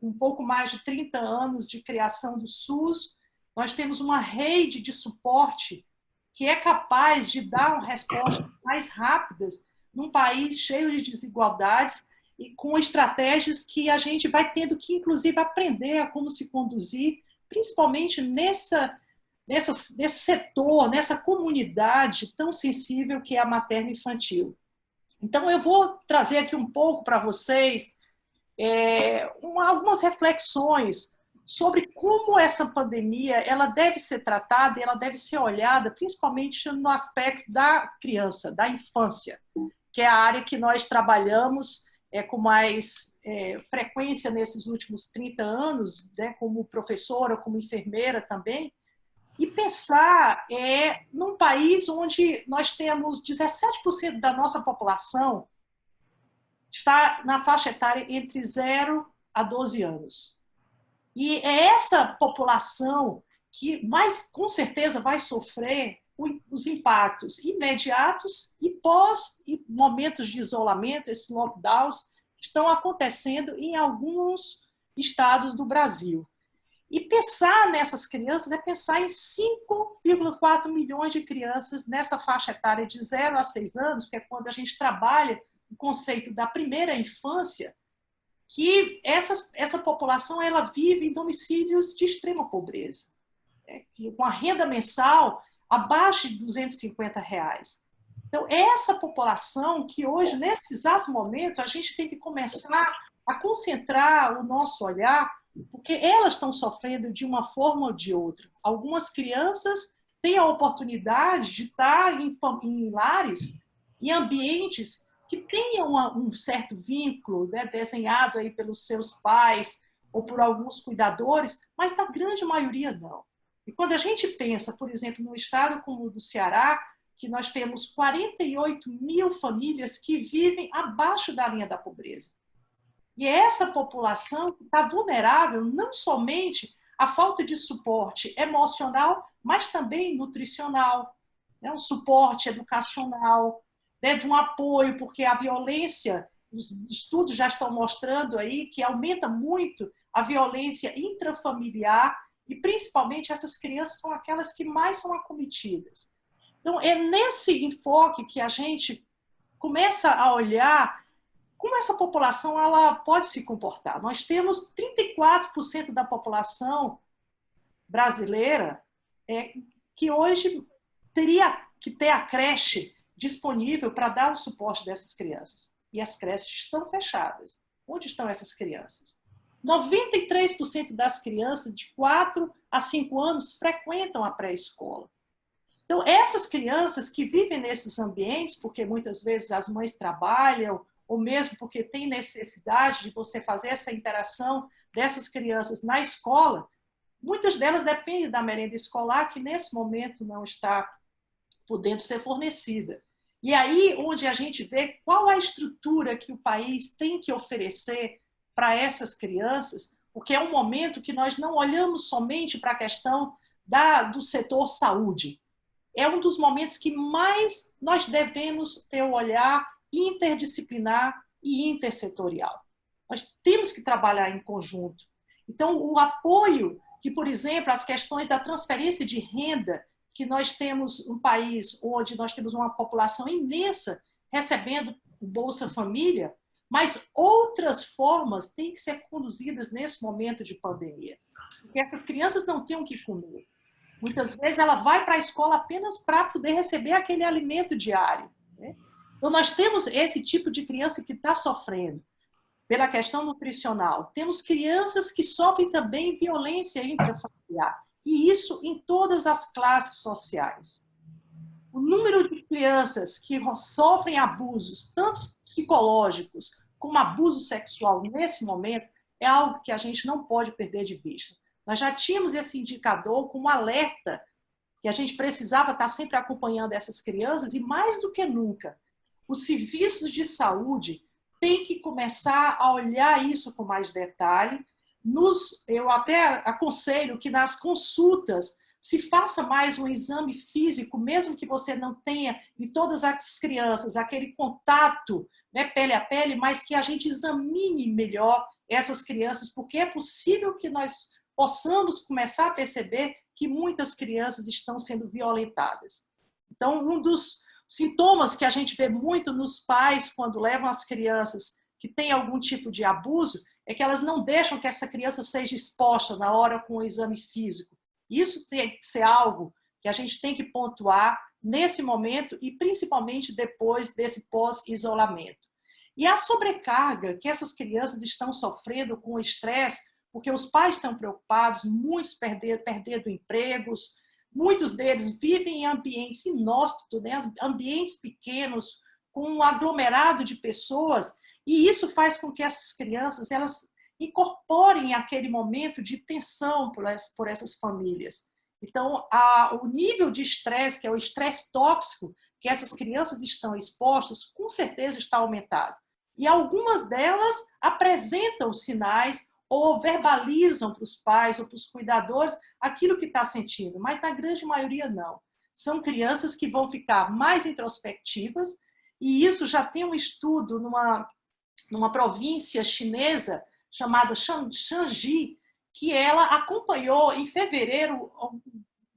com um pouco mais de 30 anos de criação do SUS. Nós temos uma rede de suporte que é capaz de dar respostas mais rápidas num país cheio de desigualdades e com estratégias que a gente vai tendo que, inclusive, aprender a como se conduzir, principalmente nesse setor, nessa comunidade tão sensível que é a materno-infantil. Então, eu vou trazer aqui um pouco para vocês algumas reflexões sobre como essa pandemia ela deve ser tratada e ela deve ser olhada principalmente no aspecto da criança, da infância, que é a área que nós trabalhamos com mais frequência nesses últimos 30 anos, né, como professora, como enfermeira também, e pensar num país onde nós temos 17% da nossa população está na faixa etária entre 0 a 12 anos. E é essa população que mais, com certeza, vai sofrer os impactos imediatos e pós momentos de isolamento, esses lockdowns estão acontecendo em alguns estados do Brasil. E pensar nessas crianças é pensar em 5,4 milhões de crianças nessa faixa etária de 0 a 6 anos, que é quando a gente trabalha o conceito da primeira infância, que essa população ela vive em domicílios de extrema pobreza, com a renda mensal abaixo de R$250. Então, essa população que hoje, nesse exato momento, a gente tem que começar a concentrar o nosso olhar, porque elas estão sofrendo de uma forma ou de outra. Algumas crianças têm a oportunidade de estar em lares, em ambientes que tenham um certo vínculo, né, desenhado aí pelos seus pais ou por alguns cuidadores, mas na grande maioria não. E quando a gente pensa, por exemplo, no estado como o do Ceará, que nós temos 48 mil famílias que vivem abaixo da linha da pobreza. E essa população está vulnerável não somente à falta de suporte emocional, mas também nutricional, né, um suporte educacional, né, de um apoio, porque a violência, os estudos já estão mostrando aí que aumenta muito a violência intrafamiliar e principalmente essas crianças são aquelas que mais são acometidas. Então é nesse enfoque que a gente começa a olhar como essa população ela pode se comportar. Nós temos 34% da população brasileira que hoje teria que ter a creche disponível para dar o suporte dessas crianças. E as creches estão fechadas. Onde estão essas crianças? 93% das crianças de 4 a 5 anos frequentam a pré-escola. Então, essas crianças que vivem nesses ambientes, porque muitas vezes as mães trabalham, ou mesmo porque tem necessidade de você fazer essa interação dessas crianças na escola, muitas delas dependem da merenda escolar, que nesse momento não está podendo ser fornecida. E aí onde a gente vê qual a estrutura que o país tem que oferecer para essas crianças, porque é um momento que nós não olhamos somente para a questão do setor saúde. É um dos momentos que mais nós devemos ter o olhar interdisciplinar e intersetorial. Nós temos que trabalhar em conjunto. Então, o apoio que, por exemplo, as questões da transferência de renda, que nós temos um país onde nós temos uma população imensa recebendo o Bolsa Família, mas outras formas têm que ser conduzidas nesse momento de pandemia. Porque essas crianças não têm o que comer. Muitas vezes ela vai para a escola apenas para poder receber aquele alimento diário, né? Então nós temos esse tipo de criança que está sofrendo pela questão nutricional. Temos crianças que sofrem também violência intrafamiliar. E isso em todas as classes sociais. O número de crianças que sofrem abusos, tanto psicológicos como abuso sexual nesse momento, é algo que a gente não pode perder de vista. Nós já tínhamos esse indicador como alerta, que a gente precisava estar sempre acompanhando essas crianças, e mais do que nunca, os serviços de saúde têm que começar a olhar isso com mais detalhe. Eu até aconselho que nas consultas se faça mais um exame físico, mesmo que você não tenha em todas as crianças aquele contato, né, pele a pele, mas que a gente examine melhor essas crianças, porque é possível que nós possamos começar a perceber que muitas crianças estão sendo violentadas. Então, um dos sintomas que a gente vê muito nos pais quando levam as crianças que têm algum tipo de abuso é que elas não deixam que essa criança seja exposta na hora com o exame físico. Isso tem que ser algo que a gente tem que pontuar nesse momento e principalmente depois desse pós-isolamento. E a sobrecarga que essas crianças estão sofrendo com o estresse, porque os pais estão preocupados, muitos perdendo empregos, muitos deles vivem em ambientes inóspitos, né? Ambientes pequenos, com um aglomerado de pessoas, e isso faz com que essas crianças elas incorporem aquele momento de tensão por essas famílias. Então, o nível de estresse, que é o estresse tóxico, que essas crianças estão expostas, com certeza está aumentado. E algumas delas apresentam sinais ou verbalizam para os pais ou para os cuidadores aquilo que está sentindo, mas na grande maioria não. São crianças que vão ficar mais introspectivas, e isso já tem um estudo numa província chinesa chamada Shanxi, que ela acompanhou em fevereiro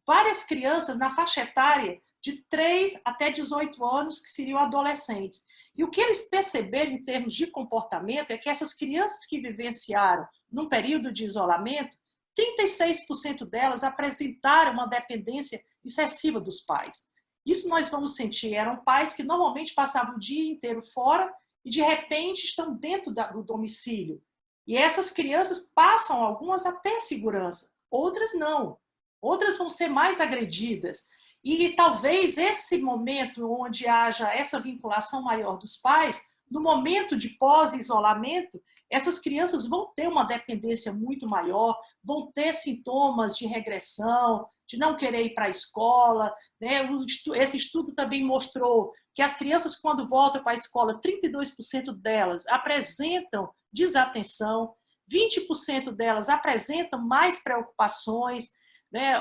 várias crianças na faixa etária de 3 até 18 anos, que seriam adolescentes. E o que eles perceberam em termos de comportamento é que essas crianças que vivenciaram num período de isolamento, 36% delas apresentaram uma dependência excessiva dos pais. Isso nós vamos sentir. Eram pais que normalmente passavam o dia inteiro fora e, de repente, estão dentro do domicílio. E essas crianças passam, algumas até segurança, outras não. Outras vão ser mais agredidas. E talvez esse momento onde haja essa vinculação maior dos pais, no momento de pós-isolamento, essas crianças vão ter uma dependência muito maior, vão ter sintomas de regressão, de não querer ir para a escola, né? Esse estudo também mostrou que as crianças, quando voltam para a escola, 32% delas apresentam desatenção, 20% delas apresentam mais preocupações, né?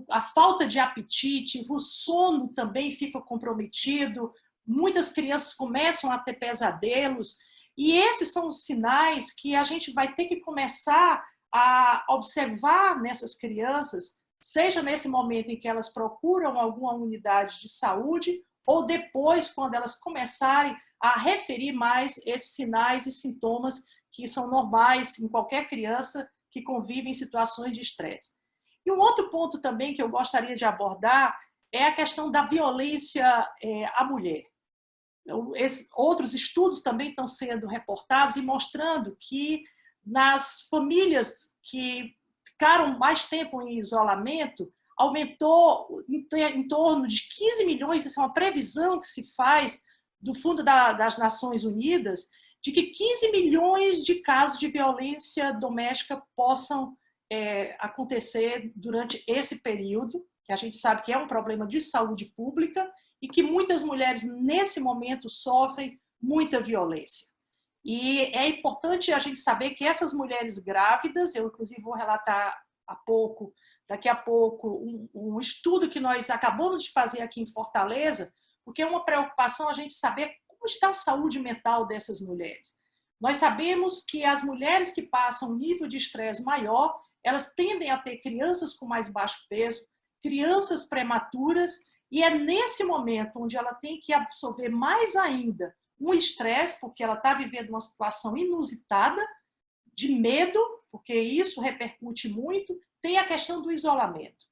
A falta de apetite, o sono também fica comprometido, muitas crianças começam a ter pesadelos, e esses são os sinais que a gente vai ter que começar a observar nessas crianças, seja nesse momento em que elas procuram alguma unidade de saúde, ou depois, quando elas começarem a referir mais esses sinais e sintomas que são normais em qualquer criança que convive em situações de estresse. E um outro ponto também que eu gostaria de abordar é a questão da violência à mulher. Outros estudos também estão sendo reportados e mostrando que nas famílias que ficaram mais tempo em isolamento, aumentou em torno de 15 milhões, isso é uma previsão que se faz do Fundo das Nações Unidas, de que 15 milhões de casos de violência doméstica possam acontecer durante esse período, que a gente sabe que é um problema de saúde pública e que muitas mulheres, nesse momento, sofrem muita violência. E é importante a gente saber que essas mulheres grávidas, eu inclusive vou relatar daqui a pouco, um estudo que nós acabamos de fazer aqui em Fortaleza, porque é uma preocupação a gente saber como está a saúde mental dessas mulheres. Nós sabemos que as mulheres que passam um nível de estresse maior, elas tendem a ter crianças com mais baixo peso, crianças prematuras, e é nesse momento onde ela tem que absorver mais ainda um estresse, porque ela está vivendo uma situação inusitada, de medo, porque isso repercute muito, tem a questão do isolamento.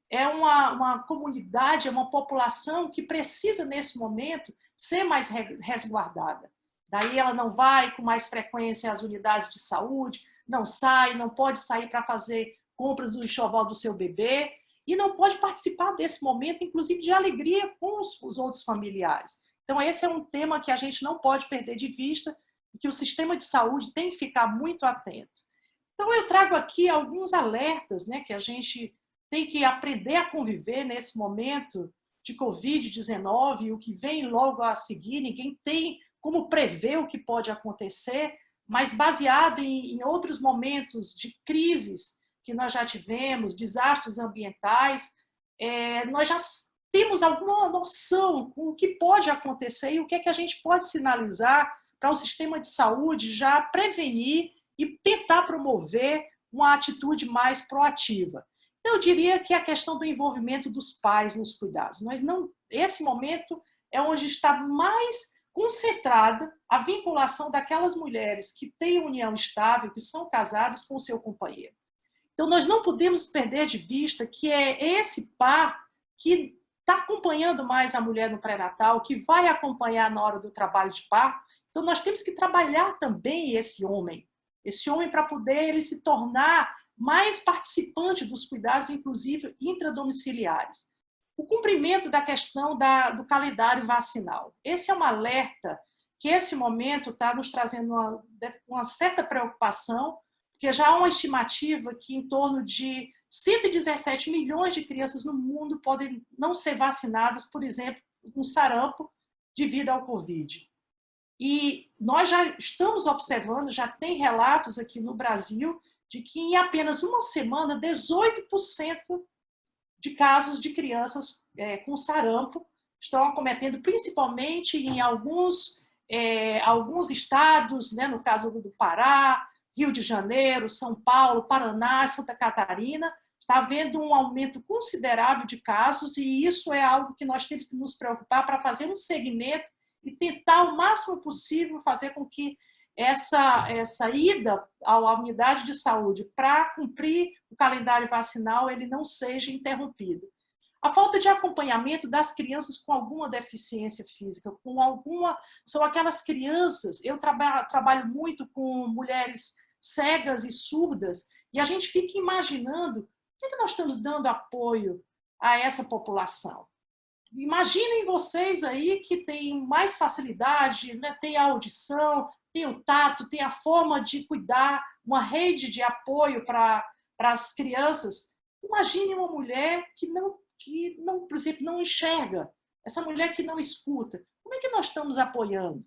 É uma comunidade, é uma população que precisa, nesse momento, ser mais resguardada. Daí ela não vai com mais frequência às unidades de saúde, não sai, não pode sair para fazer compras do enxoval do seu bebê, e não pode participar desse momento, inclusive de alegria com os outros familiares. Então, esse é um tema que a gente não pode perder de vista e que o sistema de saúde tem que ficar muito atento. Então, eu trago aqui alguns alertas, né, que a gente tem que aprender a conviver nesse momento de Covid-19 e o que vem logo a seguir. Ninguém tem como prever o que pode acontecer, mas baseado em outros momentos de crises que nós já tivemos, desastres ambientais, nós já temos alguma noção com o que pode acontecer e o que é que a gente pode sinalizar para o sistema de saúde já prevenir e tentar promover uma atitude mais proativa. Eu diria que a questão do envolvimento dos pais nos cuidados. Esse momento é onde está mais concentrada a vinculação daquelas mulheres que têm união estável, que são casadas com o seu companheiro. Então, nós não podemos perder de vista que é esse par que está acompanhando mais a mulher no pré-natal, que vai acompanhar na hora do trabalho de parto. Então, nós temos que trabalhar também esse homem, esse homem para poder ele se tornar mais participante dos cuidados, inclusive intradomiciliares. O cumprimento da questão do calendário vacinal. Esse é um alerta que esse momento está nos trazendo uma certa preocupação, porque já há uma estimativa que em torno de 117 milhões de crianças no mundo podem não ser vacinadas, por exemplo, com sarampo, devido ao Covid. E nós já estamos observando, já tem relatos aqui no Brasil, de que em apenas uma semana, 18% de casos de crianças com sarampo estão acometendo, principalmente em alguns estados, né, no caso do Pará, Rio de Janeiro, São Paulo, Paraná, Santa Catarina, está havendo um aumento considerável de casos e isso é algo que nós temos que nos preocupar para fazer um segmento e tentar o máximo possível fazer com que essa ida à unidade de saúde para cumprir o calendário vacinal ele não seja interrompido. A falta de acompanhamento das crianças com alguma deficiência física, são aquelas crianças, eu trabalho muito com mulheres cegas e surdas, e a gente fica imaginando por que nós estamos dando apoio a essa população. Imaginem vocês aí que têm mais facilidade, né, tem a audição, tem o tato, tem a forma de cuidar, uma rede de apoio para as crianças. Imagine uma mulher que não, por exemplo, não enxerga, essa mulher que não escuta. Como é que nós estamos apoiando?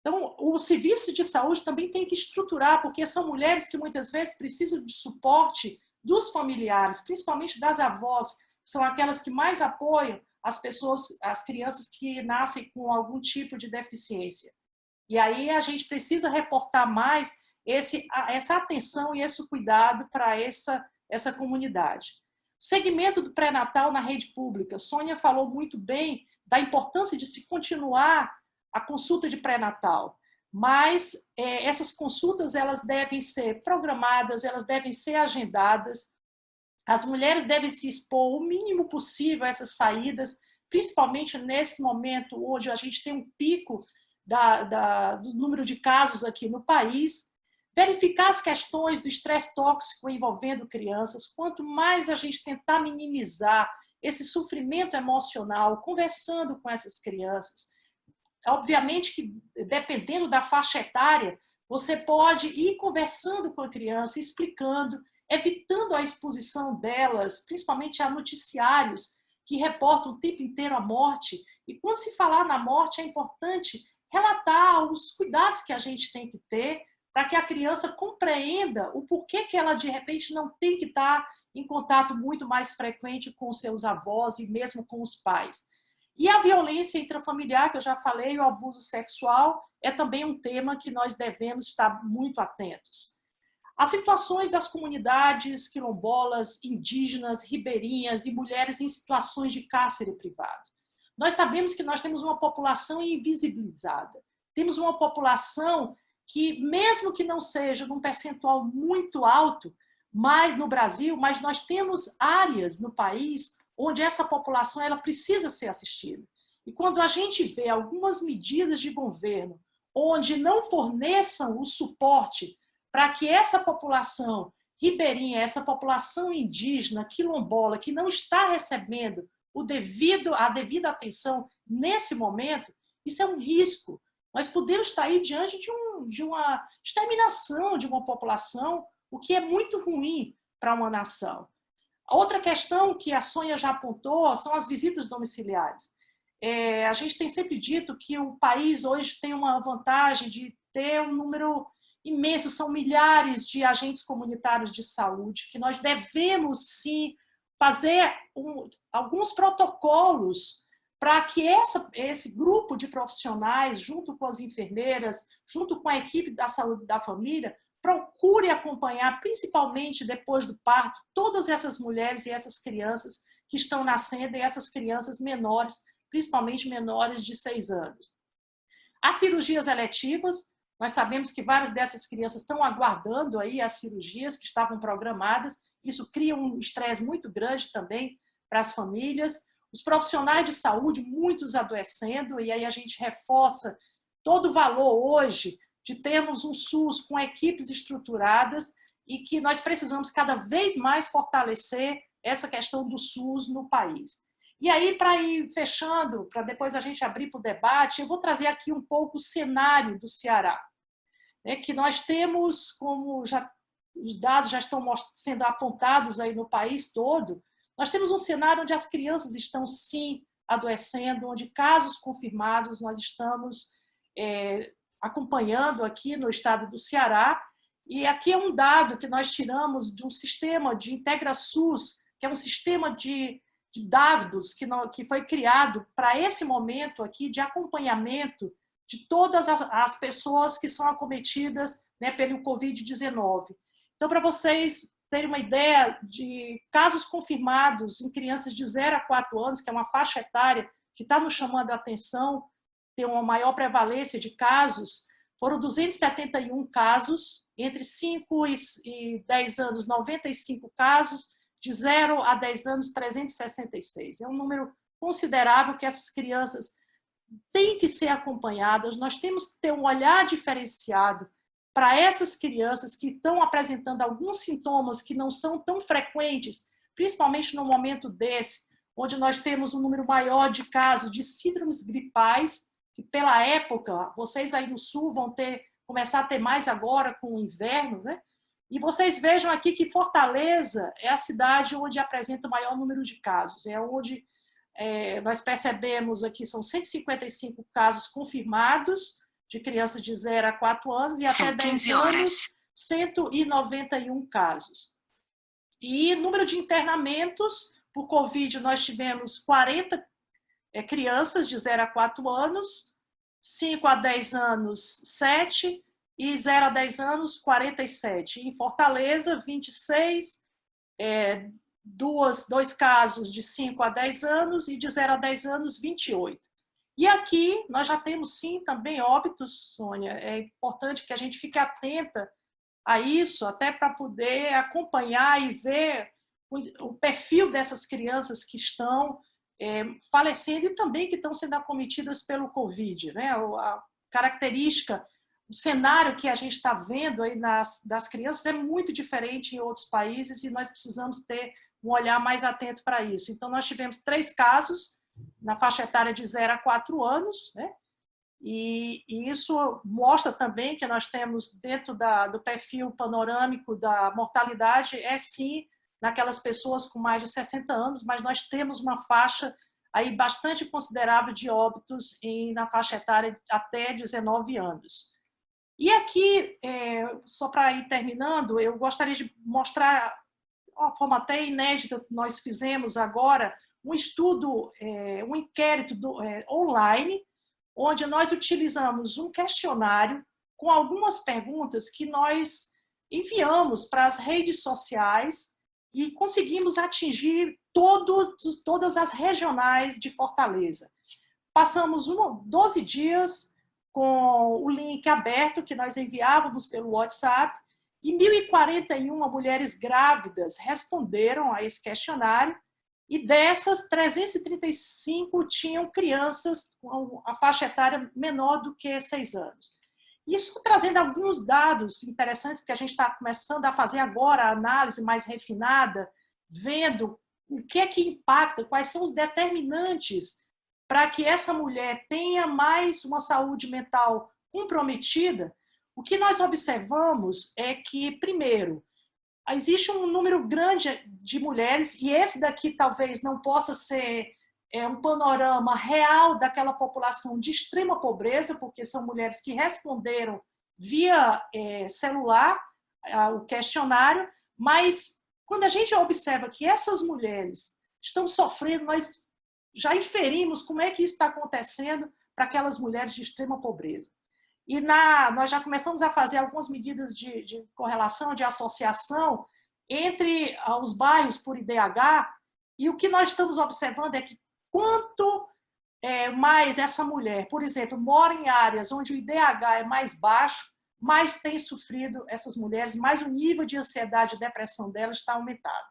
Então, o serviço de saúde também tem que estruturar, porque são mulheres que muitas vezes precisam de suporte dos familiares, principalmente das avós, que são aquelas que mais apoiam as pessoas, as crianças que nascem com algum tipo de deficiência. E aí a gente precisa reportar mais essa atenção e esse cuidado para essa comunidade. Segmento do pré-natal na rede pública. Sônia falou muito bem da importância de se continuar a consulta de pré-natal, mas essas consultas elas devem ser programadas, elas devem ser agendadas, as mulheres devem se expor o mínimo possível a essas saídas, principalmente nesse momento onde a gente tem um pico do número de casos aqui no país, verificar as questões do estresse tóxico envolvendo crianças, quanto mais a gente tentar minimizar esse sofrimento emocional, conversando com essas crianças. Obviamente que, dependendo da faixa etária, você pode ir conversando com a criança, explicando, evitando a exposição delas, principalmente a noticiários que reportam o tempo inteiro a morte. E quando se falar na morte, é importante relatar os cuidados que a gente tem que ter para que a criança compreenda o porquê que ela, de repente, não tem que estar em contato muito mais frequente com seus avós e mesmo com os pais. E a violência intrafamiliar, que eu já falei, o abuso sexual, é também um tema que nós devemos estar muito atentos. As situações das comunidades quilombolas, indígenas, ribeirinhas e mulheres em situações de cárcere privado. Nós sabemos que nós temos uma população invisibilizada. Temos uma população que, mesmo que não seja num percentual muito alto, mas no Brasil, mas nós temos áreas no país onde essa população ela precisa ser assistida. E quando a gente vê algumas medidas de governo onde não forneçam o suporte para que essa população ribeirinha, essa população indígena, quilombola, que não está recebendo a devida atenção nesse momento, isso é um risco. Nós podemos estar aí diante de uma exterminação de uma população, o que é muito ruim para uma nação. Outra questão que a Sônia já apontou são as visitas domiciliares. A gente tem sempre dito que o país hoje tem uma vantagem de ter um número imenso, são milhares de agentes comunitários de saúde, que nós devemos, sim, fazer alguns protocolos para que esse grupo de profissionais, junto com as enfermeiras, junto com a equipe da saúde da família, procure acompanhar, principalmente depois do parto, todas essas mulheres e essas crianças que estão nascendo e essas crianças menores, principalmente menores de 6 anos. As cirurgias eletivas, nós sabemos que várias dessas crianças estão aguardando aí as cirurgias que estavam programadas, isso cria um estresse muito grande também para as famílias. Os profissionais de saúde, muitos adoecendo, e aí a gente reforça todo o valor hoje de termos um SUS com equipes estruturadas e que nós precisamos cada vez mais fortalecer essa questão do SUS no país. E aí, para ir fechando, para depois a gente abrir para o debate, eu vou trazer aqui um pouco o cenário do Ceará, né, que nós temos, como já os dados já estão sendo apontados aí no país todo, nós temos um cenário onde as crianças estão, sim, adoecendo, onde casos confirmados nós estamos acompanhando aqui no estado do Ceará. E aqui é um dado que nós tiramos de um sistema de IntegraSUS, que é um sistema de dados que foi criado para esse momento aqui de acompanhamento de todas as pessoas que são acometidas, né, pelo Covid-19. Então, para vocês terem uma ideia de casos confirmados em crianças de 0 a 4 anos, que é uma faixa etária que está nos chamando a atenção, tem uma maior prevalência de casos, foram 271 casos, entre 5 e 10 anos, 95 casos, de 0 a 10 anos, 366. É um número considerável que essas crianças têm que ser acompanhadas, nós temos que ter um olhar diferenciado para essas crianças que estão apresentando alguns sintomas que não são tão frequentes, principalmente no momento desse, onde nós temos um número maior de casos de síndromes gripais, que pela época, vocês aí no Sul vão começar a ter mais agora com o inverno, né? E vocês vejam aqui que Fortaleza é a cidade onde apresenta o maior número de casos, é onde nós percebemos aqui, são 155 casos confirmados, de crianças de 0 a 4 anos, e até 10 anos, 191 casos. E número de internamentos por Covid, nós tivemos 40 crianças de 0 a 4 anos, 5 a 10 anos, 7, e 0 a 10 anos, 47. Em Fortaleza, 26, dois casos de 5 a 10 anos, e de 0 a 10 anos, 28. E aqui nós já temos, sim, também óbitos, Sônia. É importante que a gente fique atenta a isso, até para poder acompanhar e ver o perfil dessas crianças que estão falecendo e também que estão sendo acometidas pelo Covid, né? A característica, o cenário que a gente está vendo aí das crianças é muito diferente em outros países e nós precisamos ter um olhar mais atento para isso. Então, nós tivemos 3 casos na faixa etária de 0 a 4 anos, né? E isso mostra também que nós temos dentro do perfil panorâmico da mortalidade, sim, naquelas pessoas com mais de 60 anos, mas nós temos uma faixa aí bastante considerável de óbitos na faixa etária até 19 anos. E aqui, só para ir terminando, eu gostaria de mostrar uma forma até inédita que nós fizemos agora, um estudo, um inquérito online, onde nós utilizamos um questionário com algumas perguntas que nós enviamos para as redes sociais e conseguimos atingir todas as regionais de Fortaleza. Passamos 12 dias com o link aberto que nós enviávamos pelo WhatsApp e 1.041 mulheres grávidas responderam a esse questionário e dessas, 335 tinham crianças com a faixa etária menor do que 6 anos. Isso trazendo alguns dados interessantes, porque a gente está começando a fazer agora a análise mais refinada, vendo o que é que impacta, quais são os determinantes para que essa mulher tenha mais uma saúde mental comprometida. O que nós observamos é que, primeiro, existe um número grande de mulheres, e esse daqui talvez não possa ser um panorama real daquela população de extrema pobreza, porque são mulheres que responderam via celular o questionário, mas quando a gente observa que essas mulheres estão sofrendo, nós já inferimos como é que isso está acontecendo para aquelas mulheres de extrema pobreza. E nós já começamos a fazer algumas medidas de correlação, de associação entre os bairros por IDH, e o que nós estamos observando é que quanto mais essa mulher, por exemplo, mora em áreas onde o IDH é mais baixo, mais tem sofrido essas mulheres, mais o nível de ansiedade e depressão delas está aumentado.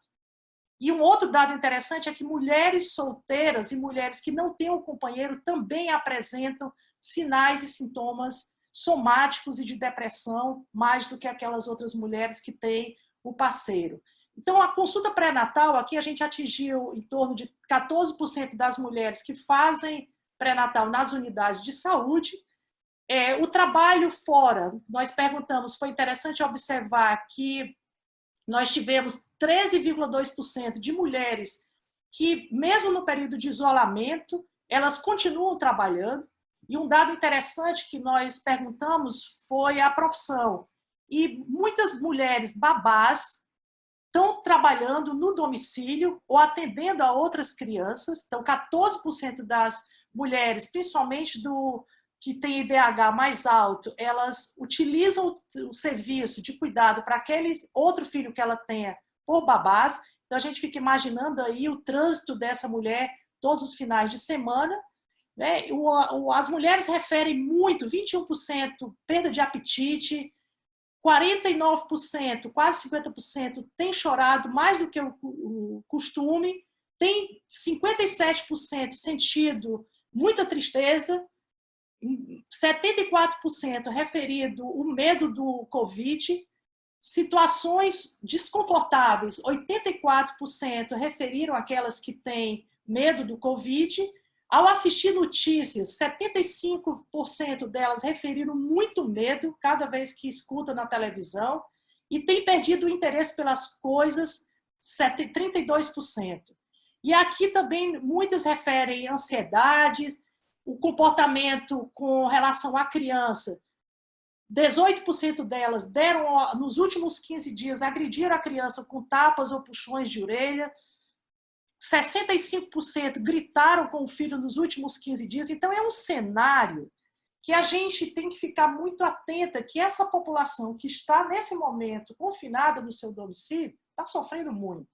E um outro dado interessante é que mulheres solteiras e mulheres que não têm um companheiro também apresentam sinais e sintomas somáticos e de depressão, mais do que aquelas outras mulheres que têm o parceiro. Então, a consulta pré-natal, aqui a gente atingiu em torno de 14% das mulheres que fazem pré-natal nas unidades de saúde. O trabalho fora, nós perguntamos, foi interessante observar que nós tivemos 13,2% de mulheres que, mesmo no período de isolamento, elas continuam trabalhando. E um dado interessante que nós perguntamos foi a profissão. E muitas mulheres babás estão trabalhando no domicílio ou atendendo a outras crianças. Então, 14% das mulheres, principalmente que tem IDH mais alto, elas utilizam o serviço de cuidado para aquele outro filho que ela tenha por babás. Então, a gente fica imaginando aí o trânsito dessa mulher todos os finais de semana. Né? As mulheres referem muito, 21% perda de apetite, 49%, quase 50% tem chorado mais do que o costume, tem 57% sentido muita tristeza, 74% referido o medo do Covid, situações desconfortáveis, 84% referiram aquelas que têm medo do Covid. Ao assistir notícias, 75% delas referiram muito medo cada vez que escuta na televisão e tem perdido o interesse pelas coisas, 32%. E aqui também muitas referem ansiedades, o comportamento com relação à criança. 18% delas deram, nos últimos 15 dias, agrediram a criança com tapas ou puxões de orelha. 65% gritaram com o filho nos últimos 15 dias. Então, é um cenário que a gente tem que ficar muito atenta, que essa população que está, nesse momento, confinada no seu domicílio, está sofrendo muito.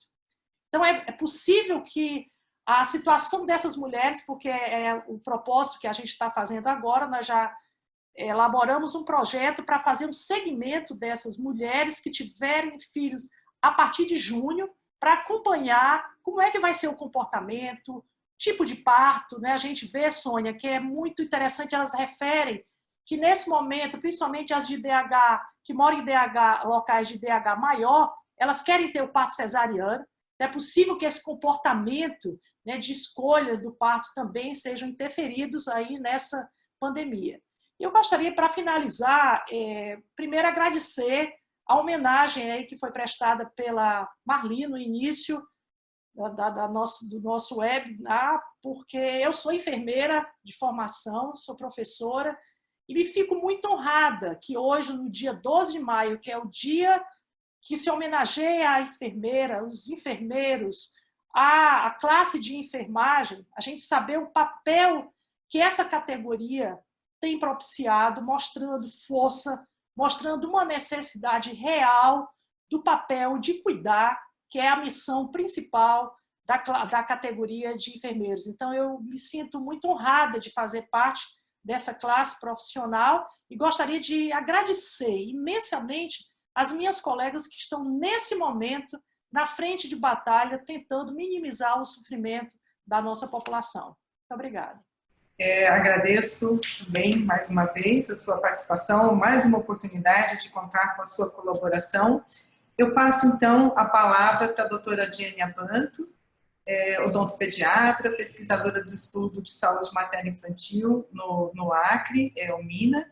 Então, é possível que a situação dessas mulheres, porque é o propósito que a gente está fazendo agora, nós já elaboramos um projeto para fazer um segmento dessas mulheres que tiverem filhos a partir de junho, para acompanhar como é que vai ser o comportamento, tipo de parto, né? A gente vê, Sônia, que é muito interessante, elas referem que nesse momento, principalmente as de DH, que moram em DH, locais de DH maior, elas querem ter o parto cesariano. É possível que esse comportamento, né, de escolhas do parto também sejam interferidos aí nessa pandemia. E eu gostaria, para finalizar, primeiro agradecer a homenagem aí que foi prestada pela Marli no início do nosso webinar, porque eu sou enfermeira de formação, sou professora, e me fico muito honrada que hoje, no dia 12 de maio, que é o dia que se homenageia a enfermeira, os enfermeiros, a classe de enfermagem, a gente saber o papel que essa categoria tem propiciado, mostrando força, mostrando uma necessidade real do papel de cuidar, que é a missão principal da categoria de enfermeiros. Então, eu me sinto muito honrada de fazer parte dessa classe profissional e gostaria de agradecer imensamente as minhas colegas que estão, nesse momento, na frente de batalha, tentando minimizar o sofrimento da nossa população. Muito obrigada. Agradeço também, mais uma vez, a sua participação, mais uma oportunidade de contar com a sua colaboração. Eu passo, então, a palavra para a doutora Jenny Abanto, odontopediatra, pesquisadora do estudo de saúde materna e infantil no Acre, o MINA,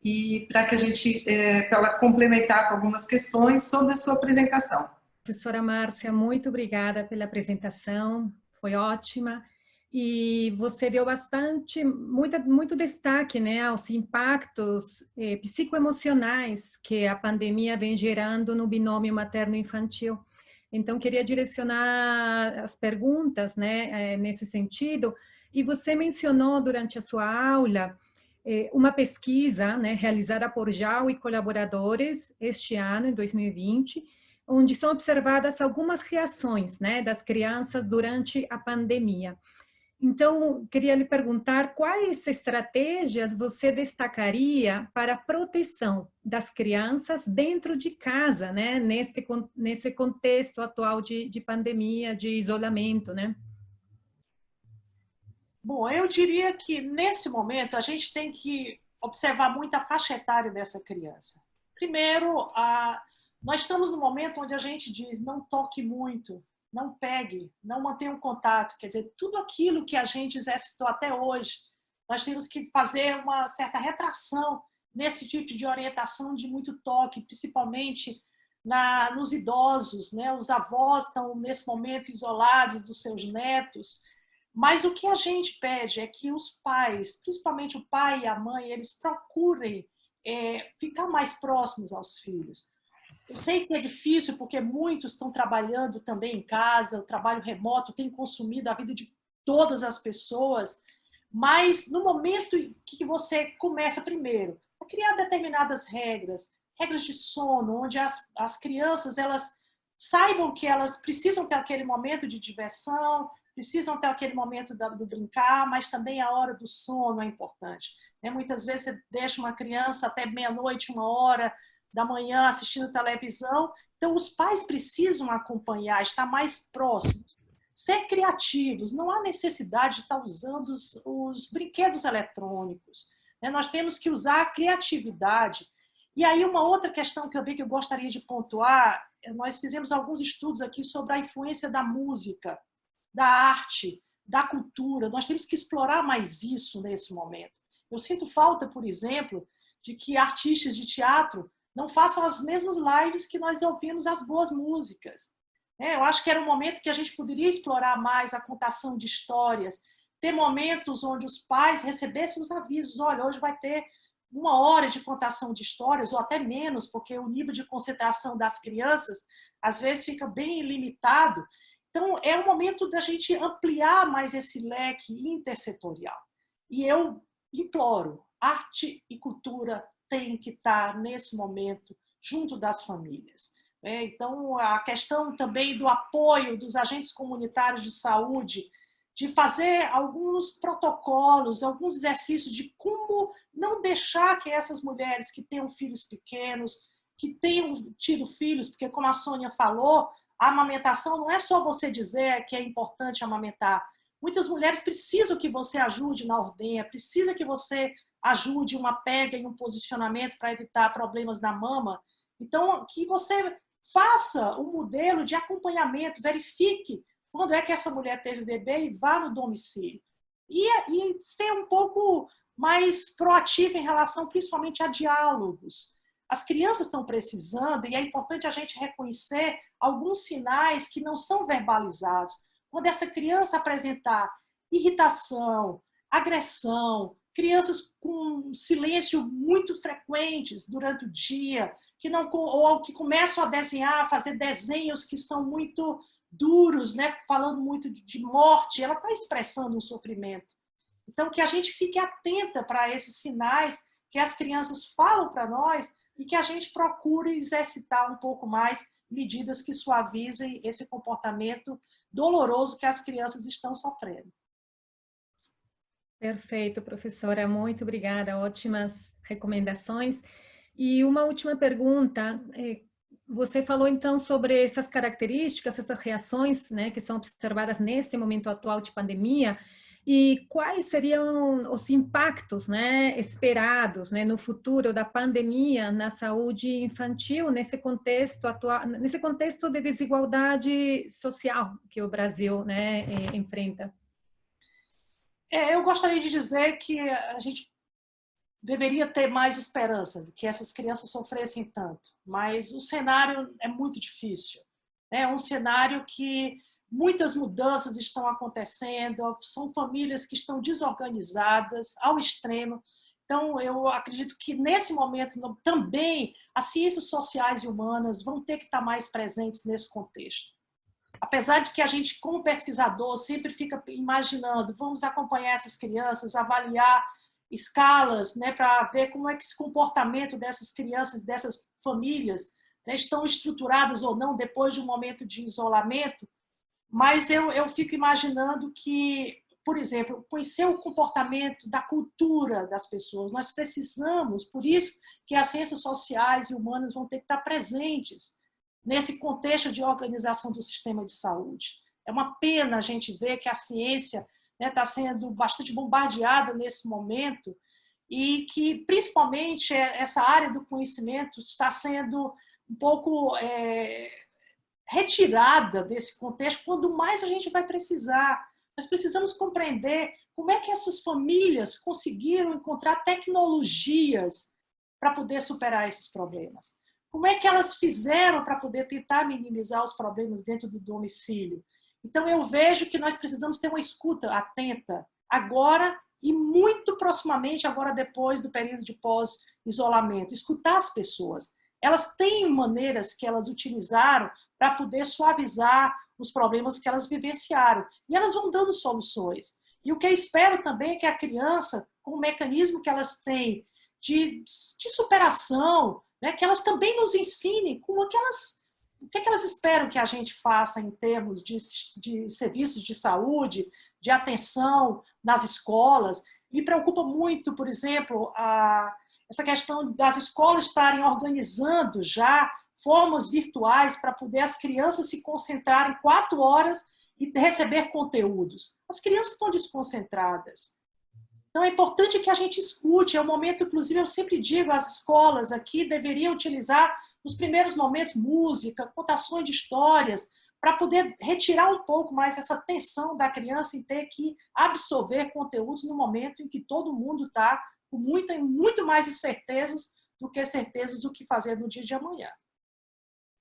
e para que a gente, para ela complementar com algumas questões sobre a sua apresentação. Professora Márcia, muito obrigada pela apresentação, foi ótima. E você deu muito destaque, né, aos impactos psicoemocionais que a pandemia vem gerando no binômio materno-infantil. Então, queria direcionar as perguntas, né, nesse sentido. E você mencionou durante a sua aula uma pesquisa, né, realizada por JAL e colaboradores este ano, em 2020, onde são observadas algumas reações, né, das crianças durante a pandemia. Então, queria lhe perguntar quais estratégias você destacaria para a proteção das crianças dentro de casa, né? Nesse contexto atual de pandemia, de isolamento, né? Bom, eu diria que, nesse momento, a gente tem que observar muito a faixa etária dessa criança. Primeiro, nós estamos no momento onde a gente diz não toque muito, não pegue, não mantenha um contato. Quer dizer, tudo aquilo que a gente exercitou até hoje, nós temos que fazer uma certa retração nesse tipo de orientação de muito toque, principalmente nos idosos, né? Os avós estão, nesse momento, isolados dos seus netos. Mas o que a gente pede é que os pais, principalmente o pai e a mãe, eles procurem ficar mais próximos aos filhos. Eu sei que é difícil, porque muitos estão trabalhando também em casa, o trabalho remoto tem consumido a vida de todas as pessoas, mas no momento que você começa primeiro a criar determinadas regras de sono, onde as crianças elas saibam que elas precisam ter aquele momento de diversão, precisam ter aquele momento do brincar, mas também a hora do sono é importante. Muitas vezes você deixa uma criança até meia-noite, 1h da manhã assistindo televisão, então os pais precisam acompanhar, estar mais próximos, ser criativos, não há necessidade de estar usando os brinquedos eletrônicos, nós temos que usar a criatividade. E aí uma outra questão que eu gostaria de pontuar, nós fizemos alguns estudos aqui sobre a influência da música, da arte, da cultura, nós temos que explorar mais isso nesse momento. Eu sinto falta, por exemplo, de que artistas de teatro não façam as mesmas lives que nós ouvimos as boas músicas. Eu acho que era um momento que a gente poderia explorar mais a contação de histórias, ter momentos onde os pais recebessem os avisos, olha, hoje vai ter 1h de contação de histórias, ou até menos, porque o nível de concentração das crianças, às vezes, fica bem limitado. Então, é o momento da gente ampliar mais esse leque intersetorial. E eu imploro, arte e cultura têm que estar, nesse momento, junto das famílias. Então, a questão também do apoio dos agentes comunitários de saúde, de fazer alguns protocolos, alguns exercícios de como não deixar que essas mulheres que tenham filhos pequenos, que tenham tido filhos, porque como a Sônia falou, a amamentação não é só você dizer que é importante amamentar. Muitas mulheres precisam que você ajude na ordenha, precisa que você ajude uma pega e um posicionamento para evitar problemas na mama. Então, que você faça um modelo de acompanhamento, verifique quando é que essa mulher teve bebê e vá no domicílio. E ser um pouco mais proativa em relação, principalmente, a diálogos. As crianças estão precisando, e é importante a gente reconhecer alguns sinais que não são verbalizados. Quando essa criança apresentar irritação, agressão, crianças com silêncio muito frequentes durante o dia, ou que começam a desenhar, a fazer desenhos que são muito duros, falando muito de morte, ela está expressando um sofrimento. Então, que a gente fique atenta para esses sinais que as crianças falam para nós e que a gente procure exercitar um pouco mais medidas que suavizem esse comportamento doloroso que as crianças estão sofrendo. Perfeito, professora. Muito obrigada. Ótimas recomendações. E uma última pergunta. Você falou, então, sobre essas características, essas reações, que são observadas nesse momento atual de pandemia, e quais seriam os impactos, esperados, no futuro da pandemia na saúde infantil, nesse contexto atual, nesse contexto de desigualdade social que o Brasil, enfrenta? Eu gostaria de dizer que a gente deveria ter mais esperança de que essas crianças sofressem tanto, mas o cenário é muito difícil. É um cenário que muitas mudanças estão acontecendo, são famílias que estão desorganizadas ao extremo. Então, eu acredito que nesse momento também as ciências sociais e humanas vão ter que estar mais presentes nesse contexto. Apesar de que a gente, como pesquisador, sempre fica imaginando, vamos acompanhar essas crianças, avaliar escalas, para ver como é que esse comportamento dessas crianças, dessas famílias, estão estruturadas ou não depois de um momento de isolamento, mas eu fico imaginando que, por exemplo, conhecer o comportamento da cultura das pessoas, nós precisamos, por isso que as ciências sociais e humanas vão ter que estar presentes nesse contexto de organização do sistema de saúde. É uma pena a gente ver que a ciência está sendo bastante bombardeada nesse momento e que, principalmente, essa área do conhecimento está sendo um pouco retirada desse contexto, quando mais a gente vai precisar. Nós precisamos compreender como é que essas famílias conseguiram encontrar tecnologias para poder superar esses problemas. Como é que elas fizeram para poder tentar minimizar os problemas dentro do domicílio? Então, eu vejo que nós precisamos ter uma escuta atenta agora e muito proximamente, agora depois do período de pós-isolamento. Escutar as pessoas. Elas têm maneiras que elas utilizaram para poder suavizar os problemas que elas vivenciaram. E elas vão dando soluções. E o que eu espero também é que a criança, com o mecanismo que elas têm de superação, né, que elas também nos ensinem o que elas esperam que a gente faça em termos de serviços de saúde, de atenção nas escolas. Me preocupa muito, por exemplo, essa questão das escolas estarem organizando já formas virtuais para poder as crianças se concentrarem 4 horas e receber conteúdos. As crianças estão desconcentradas. Então, é importante que a gente escute. É um momento, inclusive, eu sempre digo, as escolas aqui deveriam utilizar, nos primeiros momentos, música, contações de histórias, para poder retirar um pouco mais essa tensão da criança em ter que absorver conteúdos no momento em que todo mundo está com muito mais incertezas do que certezas do que fazer no dia de amanhã.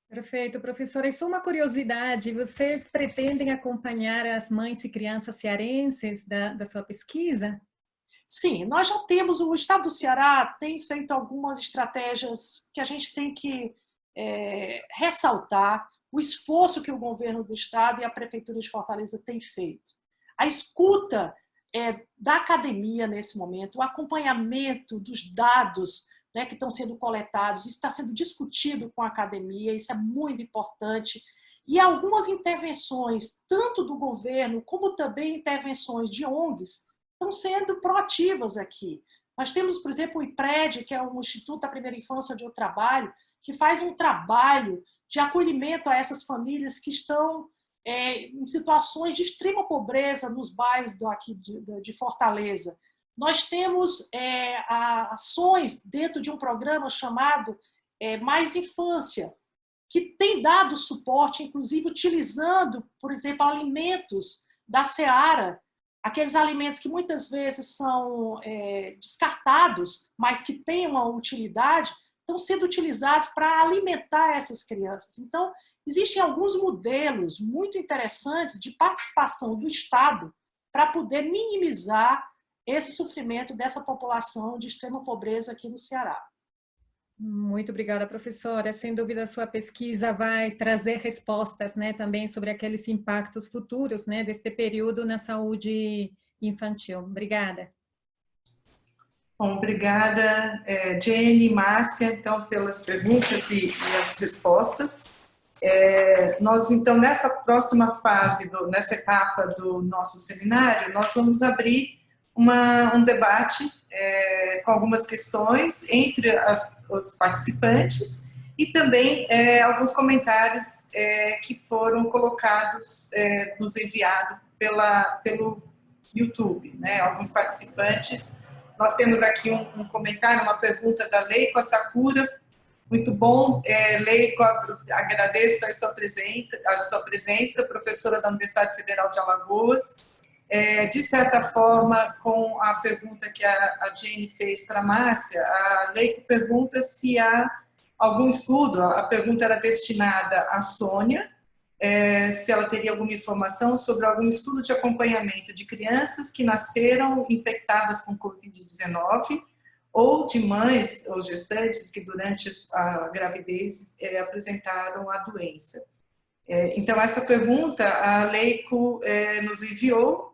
Perfeito, professora. E só uma curiosidade, vocês pretendem acompanhar as mães e crianças cearenses da sua pesquisa? Sim, nós já temos, o Estado do Ceará tem feito algumas estratégias que a gente tem que ressaltar, o esforço que o governo do Estado e a Prefeitura de Fortaleza têm feito. A escuta da academia nesse momento, o acompanhamento dos dados, né, que estão sendo coletados, isso está sendo discutido com a academia, isso é muito importante. E algumas intervenções, tanto do governo, como também intervenções de ONGs, estão sendo proativas aqui. Nós temos, por exemplo, o IPRED, que é o Instituto da Primeira Infância onde eu trabalho, que faz um trabalho de acolhimento a essas famílias que estão em situações de extrema pobreza nos bairros aqui de Fortaleza. Nós temos ações dentro de um programa chamado Mais Infância, que tem dado suporte, inclusive utilizando, por exemplo, alimentos da Seara, aqueles alimentos que muitas vezes são descartados, mas que têm uma utilidade, estão sendo utilizados para alimentar essas crianças. Então, existem alguns modelos muito interessantes de participação do Estado para poder minimizar esse sofrimento dessa população de extrema pobreza aqui no Ceará. Muito obrigada, professora. Sem dúvida, a sua pesquisa vai trazer respostas, né, também sobre aqueles impactos futuros, né, deste período na saúde infantil. Obrigada. Bom, obrigada, Jenny, Márcia, então, pelas perguntas e as respostas. Nós, então, nessa próxima fase, nessa etapa do nosso seminário, nós vamos abrir um debate com algumas questões entre os participantes e também alguns comentários que foram colocados, nos enviados pelo YouTube, né? Alguns participantes. Nós temos aqui um comentário, uma pergunta da Leiko Sakura. Muito bom, Leiko, agradeço a sua presença, professora da Universidade Federal de Alagoas. De certa forma, com a pergunta que a Jenny fez para a Márcia, a Leiko pergunta se há algum estudo, a pergunta era destinada à Sônia, se ela teria alguma informação sobre algum estudo de acompanhamento de crianças que nasceram infectadas com Covid-19 ou de mães ou gestantes que durante a gravidez apresentaram a doença. Então, essa pergunta a Leiko nos enviou,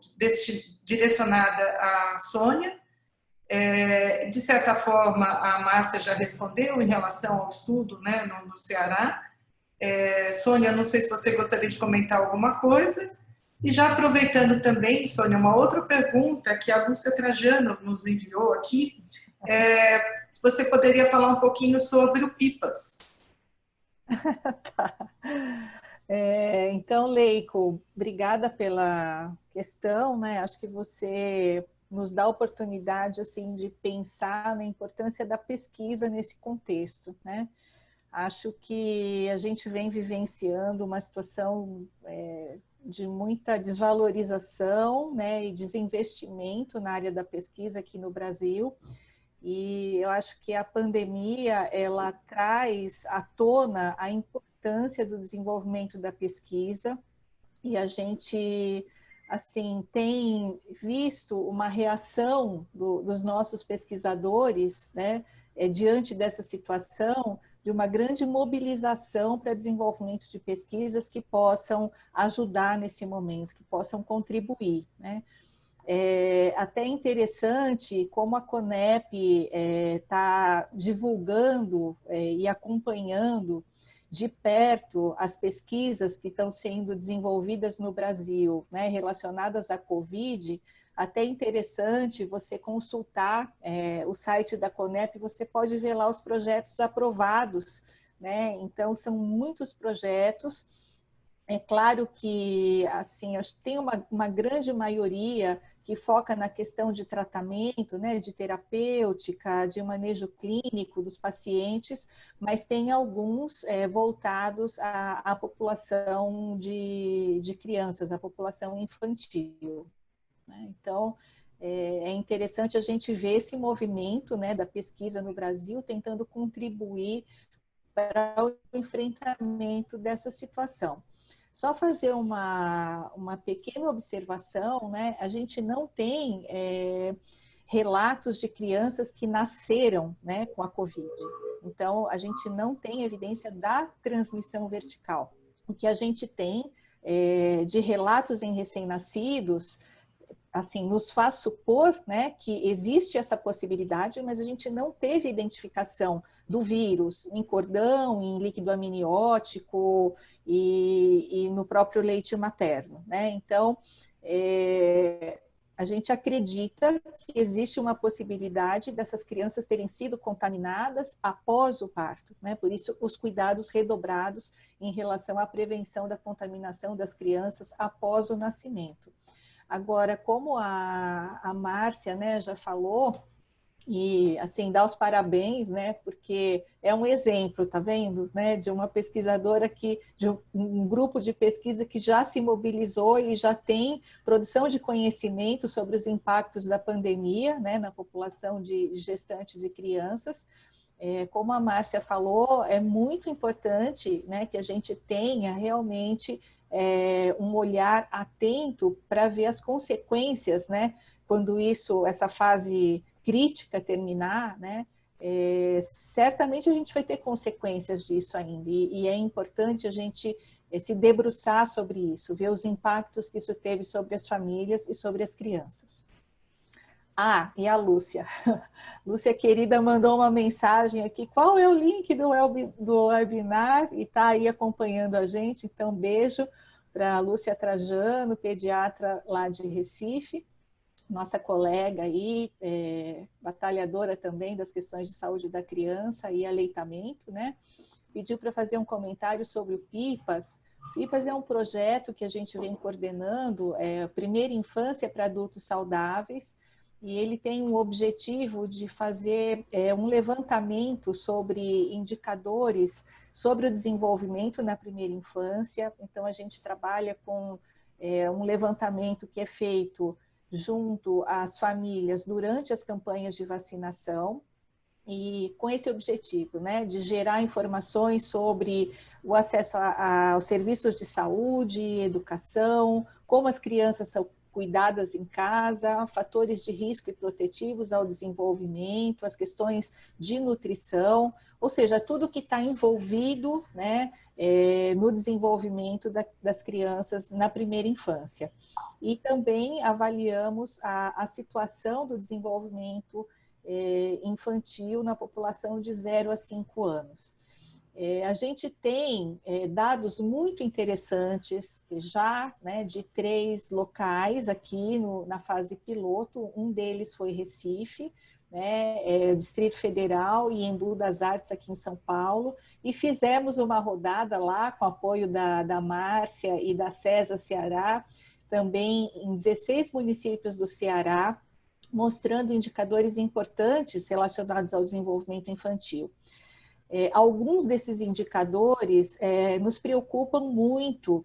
direcionada à Sônia. De certa forma, a Márcia já respondeu em relação ao estudo, né, no Ceará. Sônia, não sei se você gostaria de comentar alguma coisa. E já aproveitando também, Sônia, uma outra pergunta que a Lúcia Trajano nos enviou aqui, se você poderia falar um pouquinho sobre o PIPAS. Tá. Então, Leiko, obrigada pela questão, né? Acho que você nos dá a oportunidade assim, de pensar na importância da pesquisa nesse contexto, né? Acho que a gente vem vivenciando uma situação de muita desvalorização, né, e desinvestimento na área da pesquisa aqui no Brasil. E eu acho que a pandemia, ela traz à tona a importância do desenvolvimento da pesquisa, e a gente, assim, tem visto uma reação dos nossos pesquisadores, né, diante dessa situação, de uma grande mobilização para desenvolvimento de pesquisas que possam ajudar nesse momento, que possam contribuir, né? É até interessante como a CONEP está divulgando e acompanhando de perto as pesquisas que estão sendo desenvolvidas no Brasil, né, relacionadas à Covid. Até interessante você consultar o site da CONEP, você pode ver lá os projetos aprovados, né? Então, são muitos projetos. É claro que, assim, tem uma grande maioria que foca na questão de tratamento, né, de terapêutica, de manejo clínico dos pacientes, mas tem alguns voltados à população de crianças, à população infantil, né? Então, é interessante a gente ver esse movimento, né, da pesquisa no Brasil tentando contribuir para o enfrentamento dessa situação. Só fazer uma pequena observação, né? A gente não tem relatos de crianças que nasceram, né, com a Covid. Então, a gente não tem evidência da transmissão vertical. O que a gente tem de relatos em recém-nascidos, assim, nos faz supor, né, que existe essa possibilidade, mas a gente não teve identificação do vírus em cordão, em líquido amniótico e no próprio leite materno, né? Então, a gente acredita que existe uma possibilidade dessas crianças terem sido contaminadas após o parto, né? Por isso, os cuidados redobrados em relação à prevenção da contaminação das crianças após o nascimento. Agora, como a Márcia, né, já falou, e assim, dá os parabéns, né, porque é um exemplo, tá vendo, né, de uma pesquisadora de um grupo de pesquisa que já se mobilizou e já tem produção de conhecimento sobre os impactos da pandemia, né, na população de gestantes e crianças. Como a Márcia falou, é muito importante, né, que a gente tenha realmente um olhar atento para ver as consequências, né, quando essa fase crítica terminar, né, certamente a gente vai ter consequências disso ainda, e é importante a gente se debruçar sobre isso, ver os impactos que isso teve sobre as famílias e sobre as crianças. Ah, e a Lúcia. Lúcia querida mandou uma mensagem aqui. Qual é o link do webinar? E está aí acompanhando a gente. Então, beijo para a Lúcia Trajano, pediatra lá de Recife, nossa colega aí, batalhadora também das questões de saúde da criança e aleitamento, né? Pediu para fazer um comentário sobre o PIPAS. PIPAS é um projeto que a gente vem coordenando, primeira infância para adultos saudáveis, e ele tem o objetivo de fazer um levantamento sobre indicadores sobre o desenvolvimento na primeira infância. Então, a gente trabalha com um levantamento que é feito junto às famílias durante as campanhas de vacinação, e com esse objetivo, né, de gerar informações sobre o acesso aos serviços de saúde, educação, como as crianças são cuidadas em casa, fatores de risco e protetivos ao desenvolvimento, as questões de nutrição, ou seja, tudo que está envolvido, né, no desenvolvimento das crianças na primeira infância. E também avaliamos a situação do desenvolvimento infantil na população de 0 a 5 anos. A gente tem dados muito interessantes já, né, de 3 locais aqui na fase piloto. Um deles foi Recife, né, Distrito Federal e Embu das Artes aqui em São Paulo, e fizemos uma rodada lá com apoio da Márcia e da CESA Ceará, também em 16 municípios do Ceará, mostrando indicadores importantes relacionados ao desenvolvimento infantil. Alguns desses indicadores nos preocupam muito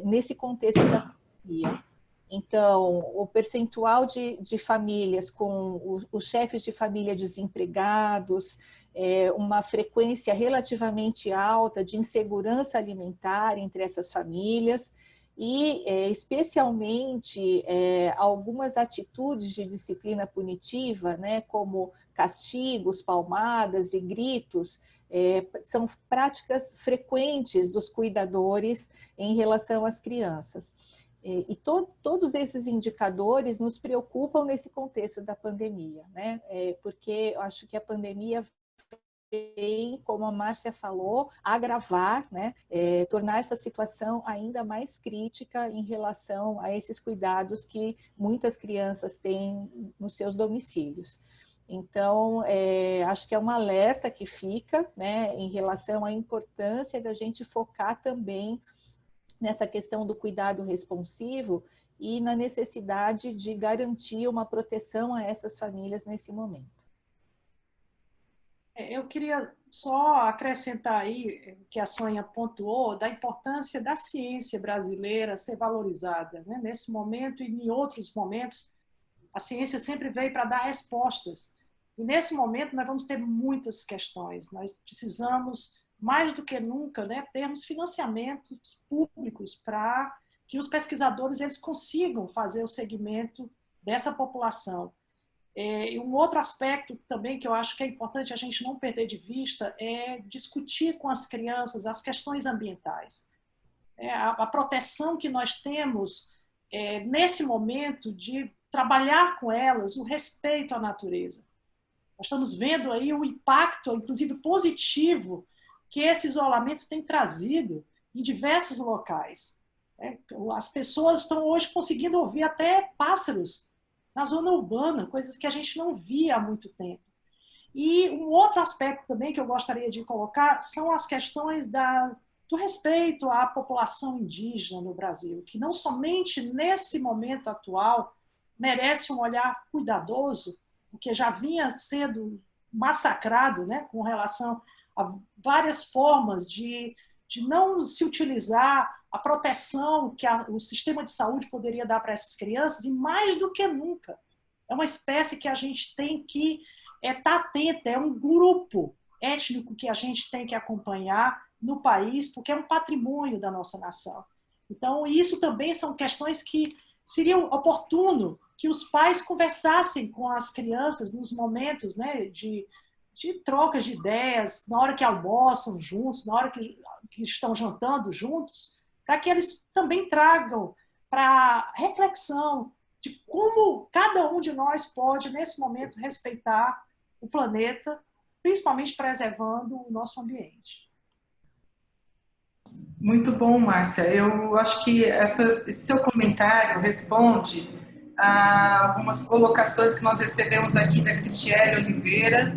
nesse contexto da pandemia. Então, o percentual de famílias com os chefes de família desempregados, uma frequência relativamente alta de insegurança alimentar entre essas famílias e, especialmente, algumas atitudes de disciplina punitiva, né, como castigos, palmadas e gritos, são práticas frequentes dos cuidadores em relação às crianças. E todos esses indicadores nos preocupam nesse contexto da pandemia, né? Porque eu acho que a pandemia vem, como a Márcia falou, agravar, né? Tornar essa situação ainda mais crítica em relação a esses cuidados que muitas crianças têm nos seus domicílios. Então, acho que é um alerta que fica, né, em relação à importância da gente focar também nessa questão do cuidado responsivo e na necessidade de garantir uma proteção a essas famílias nesse momento. Eu queria só acrescentar aí, que a Sônia pontuou, da importância da ciência brasileira ser valorizada, né? Nesse momento e em outros momentos, a ciência sempre veio para dar respostas. E nesse momento nós vamos ter muitas questões, nós precisamos mais do que nunca, né, termos financiamentos públicos para que os pesquisadores eles consigam fazer o segmento dessa população. E um outro aspecto também que eu acho que é importante a gente não perder de vista é discutir com as crianças as questões ambientais. A proteção que nós temos nesse momento de trabalhar com elas, o respeito à natureza. Nós estamos vendo aí o impacto, inclusive positivo, que esse isolamento tem trazido em diversos locais. As pessoas estão hoje conseguindo ouvir até pássaros na zona urbana, coisas que a gente não via há muito tempo. E um outro aspecto também que eu gostaria de colocar são as questões do respeito à população indígena no Brasil, que não somente nesse momento atual merece um olhar cuidadoso, porque já vinha sendo massacrado, né, com relação a várias formas de não se utilizar a proteção que o sistema de saúde poderia dar para essas crianças, e mais do que nunca, é uma espécie que a gente tem que estar atenta, é um grupo étnico que a gente tem que acompanhar no país, porque é um patrimônio da nossa nação. Então, isso também são questões que seria oportuno que os pais conversassem com as crianças nos momentos, né, de trocas de ideias, na hora que almoçam juntos, na hora que estão jantando juntos, para que eles também tragam para reflexão de como cada um de nós pode, nesse momento, respeitar o planeta, principalmente preservando o nosso ambiente. Muito bom, Márcia. Eu acho que esse seu comentário responde a algumas colocações que nós recebemos aqui da Cristiele Oliveira,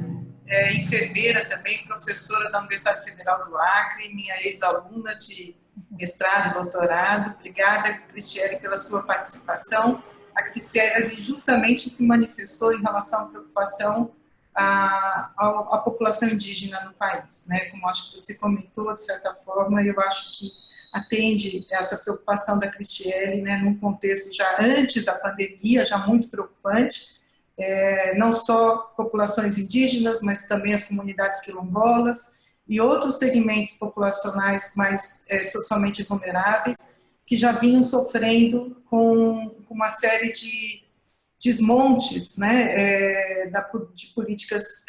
enfermeira também, professora da Universidade Federal do Acre, minha ex-aluna de mestrado e doutorado. Obrigada, Cristiele, pela sua participação. A Cristiele justamente se manifestou em relação à preocupação à população indígena no país, né? Como acho que você comentou, de certa forma, eu acho que atende essa preocupação da Cristiele, né, num contexto já antes da pandemia, já muito preocupante, não só populações indígenas, mas também as comunidades quilombolas e outros segmentos populacionais mais socialmente vulneráveis, que já vinham sofrendo com uma série de desmontes, né, de políticas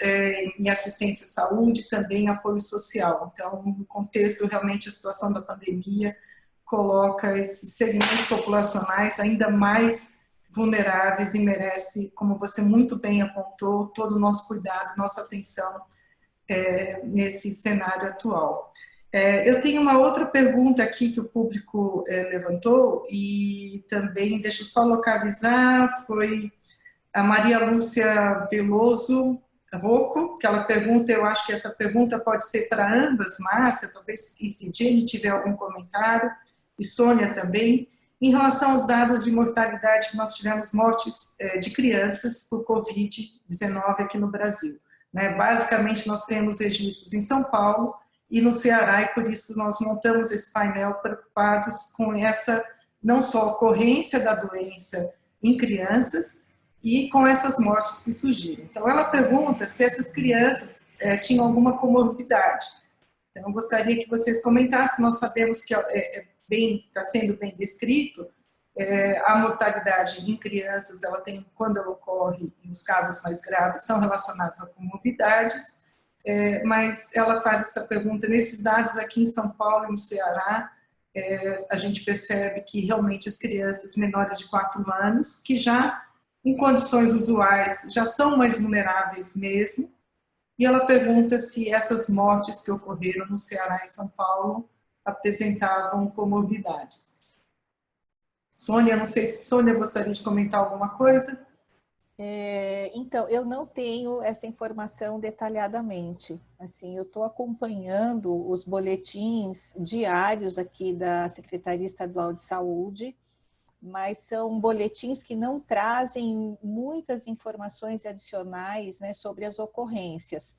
em assistência à saúde e também apoio social. Então, no contexto, realmente, a situação da pandemia coloca esses segmentos populacionais ainda mais vulneráveis e merece, como você muito bem apontou, todo o nosso cuidado, nossa atenção nesse cenário atual. Eu tenho uma outra pergunta aqui que o público levantou e também, deixa eu só localizar, foi a Maria Lúcia Veloso Rocco, que ela pergunta, eu acho que essa pergunta pode ser para ambas, Márcia, talvez se Jenny tiver algum comentário, e Sônia também, em relação aos dados de mortalidade, que nós tivemos mortes de crianças por Covid-19 aqui no Brasil. Basicamente, nós temos registros em São Paulo e no Ceará, e por isso nós montamos esse painel preocupados com essa, não só ocorrência da doença em crianças, e com essas mortes que surgiram. Então, ela pergunta se essas crianças tinham alguma comorbidade. Então, eu gostaria que vocês comentassem. Nós sabemos que está sendo bem descrito, a mortalidade em crianças, quando ela ocorre, os casos mais graves são relacionados a comorbidades, mas ela faz essa pergunta, nesses dados aqui em São Paulo e no Ceará, a gente percebe que realmente as crianças menores de 4 anos, que já em condições usuais já são mais vulneráveis mesmo, e ela pergunta se essas mortes que ocorreram no Ceará e São Paulo apresentavam comorbidades. Sônia, não sei se Sônia gostaria de comentar alguma coisa. Então, eu não tenho essa informação detalhadamente. Assim, eu estou acompanhando os boletins diários aqui da Secretaria Estadual de Saúde, mas são boletins que não trazem muitas informações adicionais, né, sobre as ocorrências.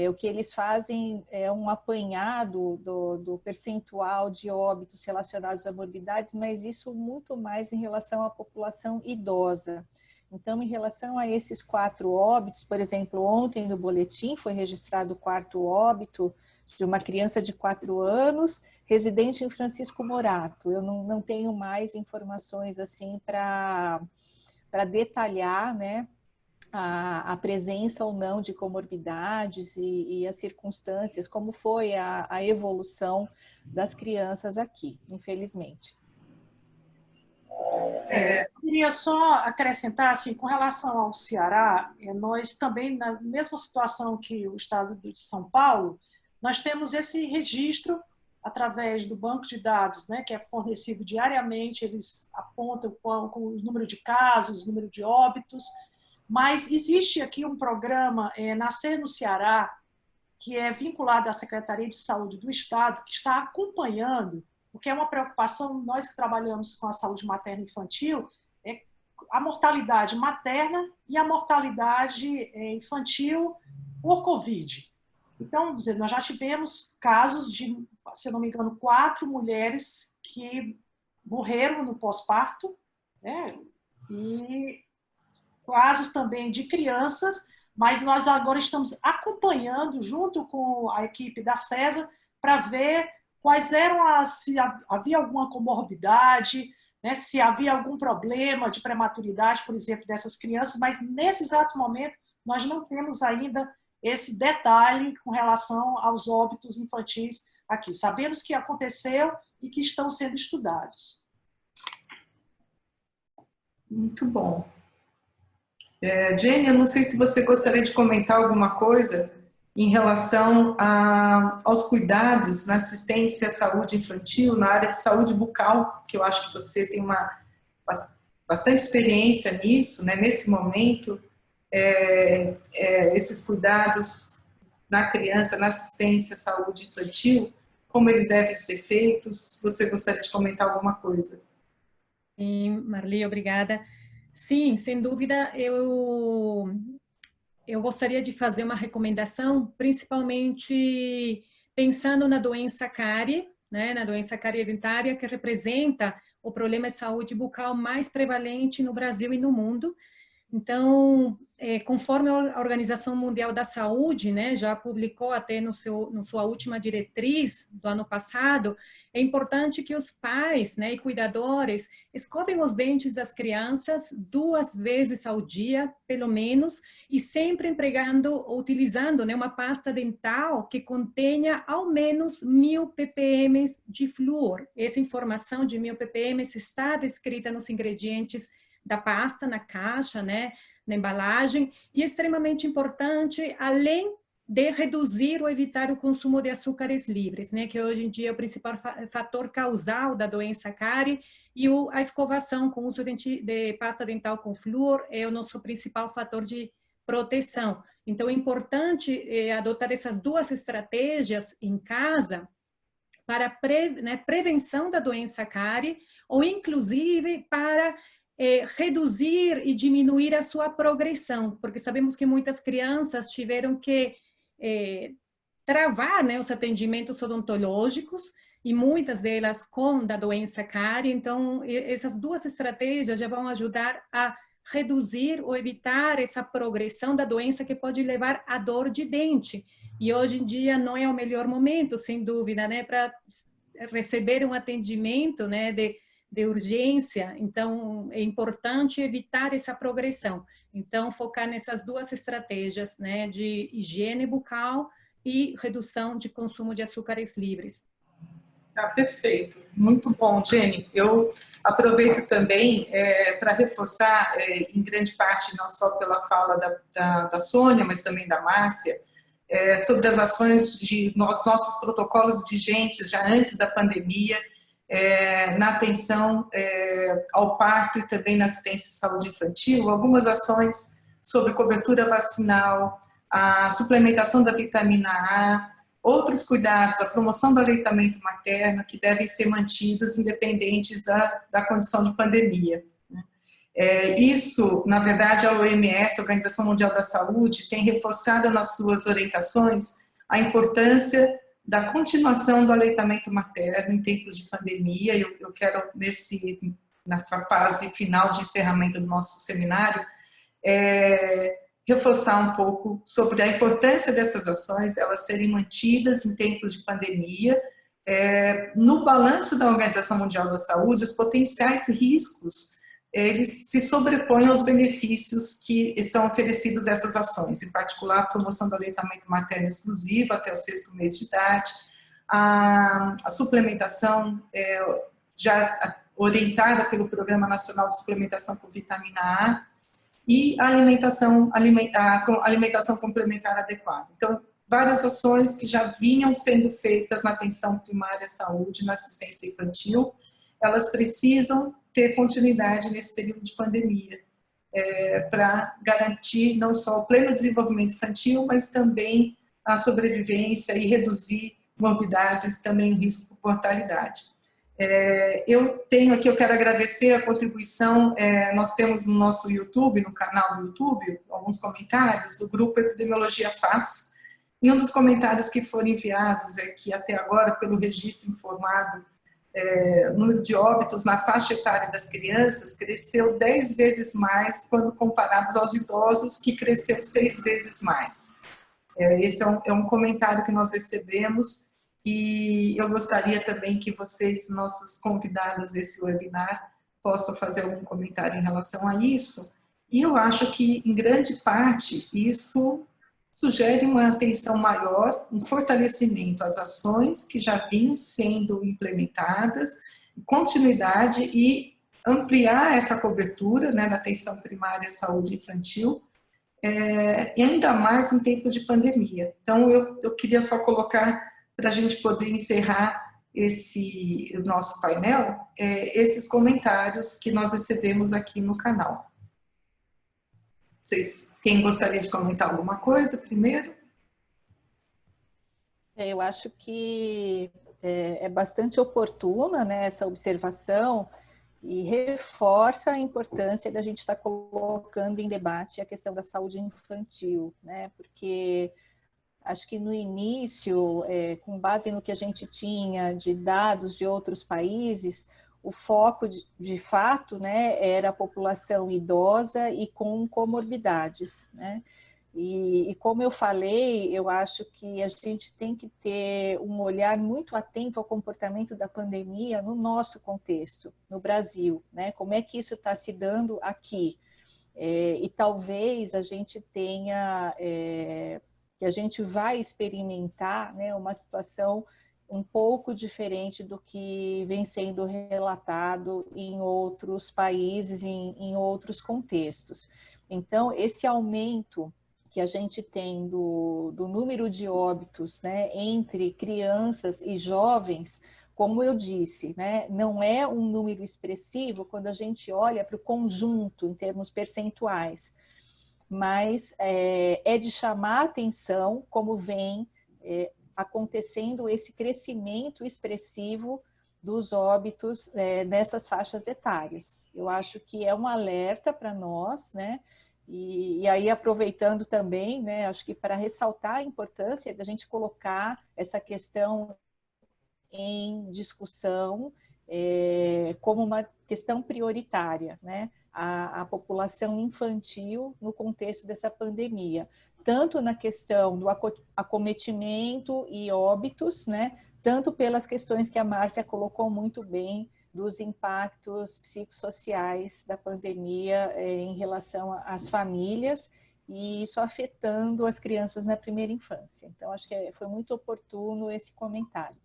O que eles fazem é um apanhado do percentual de óbitos relacionados a morbidades, mas isso muito mais em relação à população idosa. Então, em relação a esses 4 óbitos, por exemplo, ontem no boletim foi registrado o 4º óbito de uma criança de 4 anos, residente em Francisco Morato. Eu não tenho mais informações assim para detalhar, né, a presença ou não de comorbidades e as circunstâncias, como foi a evolução das crianças aqui, infelizmente. Eu queria só acrescentar, assim, com relação ao Ceará, nós também, na mesma situação que o estado de São Paulo, nós temos esse registro através do banco de dados, né, que é fornecido diariamente, eles apontam com o número de casos, o número de óbitos, mas existe aqui um programa, Nascer no Ceará, que é vinculado à Secretaria de Saúde do Estado, que está acompanhando, porque é uma preocupação, nós que trabalhamos com a saúde materna e infantil, a mortalidade materna e a mortalidade infantil por Covid. Então, nós já tivemos casos de, se eu não me engano, 4 mulheres que morreram no pós-parto, né? E casos também de crianças, mas nós agora estamos acompanhando, junto com a equipe da CESA, para ver quais eram se havia alguma comorbidade, né, se havia algum problema de prematuridade, por exemplo, dessas crianças, mas nesse exato momento nós não temos ainda esse detalhe com relação aos óbitos infantis aqui. Sabemos que aconteceu e que estão sendo estudados. Muito bom. Jenny, eu não sei se você gostaria de comentar alguma coisa em relação aos cuidados na assistência à saúde infantil, na área de saúde bucal, que eu acho que você tem bastante experiência nisso, né? Nesse momento, esses cuidados na criança, na assistência à saúde infantil, como eles devem ser feitos? Você gostaria de comentar alguma coisa? Sim, Marli, obrigada. Sim, sem dúvida, eu gostaria de fazer uma recomendação, principalmente pensando na doença cárie, né, na doença cárie hereditária, que representa o problema de saúde bucal mais prevalente no Brasil e no mundo. Então, conforme a Organização Mundial da Saúde, né, já publicou até na sua última diretriz do ano passado, é importante que os pais, né, e cuidadores escovem os dentes das crianças 2 vezes ao dia, pelo menos, e sempre utilizando, né, uma pasta dental que contenha ao menos 1000 ppm de flúor. Essa informação de 1000 ppm está descrita nos ingredientes da pasta, na caixa, né, na embalagem, e é extremamente importante, além de reduzir ou evitar o consumo de açúcares livres, né, que hoje em dia é o principal fator causal da doença cárie, e a escovação com o uso de pasta dental com flúor é o nosso principal fator de proteção. Então, é importante adotar essas 2 estratégias em casa para prevenção da doença cárie, ou inclusive para reduzir e diminuir a sua progressão, porque sabemos que muitas crianças tiveram que travar, né, os atendimentos odontológicos, e muitas delas com da doença cárie. Então, essas duas estratégias já vão ajudar a reduzir ou evitar essa progressão da doença que pode levar à dor de dente. E hoje em dia não é o melhor momento, sem dúvida, né, para receber um atendimento, né, de urgência. Então, é importante evitar essa progressão. Então, focar nessas duas estratégias, né, de higiene bucal e redução de consumo de açúcares livres. Ah, perfeito, muito bom, Jenny. Eu aproveito também para reforçar, em grande parte, não só pela fala da Sônia, mas também da Márcia, sobre as ações de nossos protocolos vigentes já antes da pandemia, na atenção ao parto e também na assistência à saúde infantil, algumas ações sobre cobertura vacinal, a suplementação da vitamina A, outros cuidados, a promoção do aleitamento materno, que devem ser mantidos independentes da condição de pandemia. Isso, na verdade, a OMS, a Organização Mundial da Saúde, tem reforçado nas suas orientações a importância da continuação do aleitamento materno em tempos de pandemia. Eu quero, nessa fase final de encerramento do nosso seminário, reforçar um pouco sobre a importância dessas ações, delas serem mantidas em tempos de pandemia. No balanço da Organização Mundial da Saúde, os potenciais riscos, eles se sobrepõem aos benefícios que são oferecidos a essas ações, em particular a promoção do aleitamento materno exclusivo até o 6º mês de idade, a suplementação já orientada pelo Programa Nacional de Suplementação com Vitamina A, e a alimentação complementar adequada. Então, várias ações que já vinham sendo feitas na atenção primária à saúde, na assistência infantil, elas precisam ter continuidade nesse período de pandemia, para garantir não só o pleno desenvolvimento infantil, mas também a sobrevivência e reduzir morbidades e também o risco por mortalidade. Eu quero agradecer a contribuição, nós temos no nosso YouTube, no canal do YouTube, alguns comentários do grupo Epidemiologia Fácil, e um dos comentários que foram enviados é que até agora, pelo registro informado, o número de óbitos na faixa etária das crianças cresceu 10 vezes mais quando comparados aos idosos, que cresceu 6 vezes mais. Esse é um comentário que nós recebemos. E eu gostaria também que vocês, nossas convidadas desse webinar, possam fazer algum comentário em relação a isso. E eu acho que, em grande parte, isso sugere uma atenção maior, um fortalecimento às ações que já vinham sendo implementadas, continuidade e ampliar essa cobertura, né, da atenção primária à saúde infantil, e ainda mais em tempos de pandemia. Então, eu queria só colocar, para a gente poder encerrar o nosso painel, esses comentários que nós recebemos aqui no canal. Quem gostaria de comentar alguma coisa primeiro? Eu acho que é bastante oportuna, né, essa observação, e reforça a importância da gente estar colocando em debate a questão da saúde infantil, né, porque acho que no início, com base no que a gente tinha de dados de outros países, o foco de fato, né, era a população idosa e com comorbidades, né? E como eu falei, eu acho que a gente tem que ter um olhar muito atento ao comportamento da pandemia no nosso contexto, no Brasil, né? Como é que isso está se dando aqui? E talvez a gente tenha... que a gente vai experimentar, né, uma situação um pouco diferente do que vem sendo relatado em outros países, em outros contextos. Então, esse aumento que a gente tem do número de óbitos, né, entre crianças e jovens, como eu disse, né, não é um número expressivo quando a gente olha para o conjunto em termos percentuais, mas é de chamar a atenção como vem acontecendo esse crescimento expressivo dos óbitos nessas faixas etárias. Eu acho que é um alerta para nós, né? E aí, aproveitando também, né, acho que para ressaltar a importância da gente colocar essa questão em discussão como uma questão prioritária, né? A população infantil no contexto dessa pandemia, tanto na questão do acometimento e óbitos, né? Tanto pelas questões que a Márcia colocou muito bem, dos impactos psicossociais da pandemia em relação às famílias, e isso afetando as crianças na primeira infância. Então, acho que foi muito oportuno esse comentário.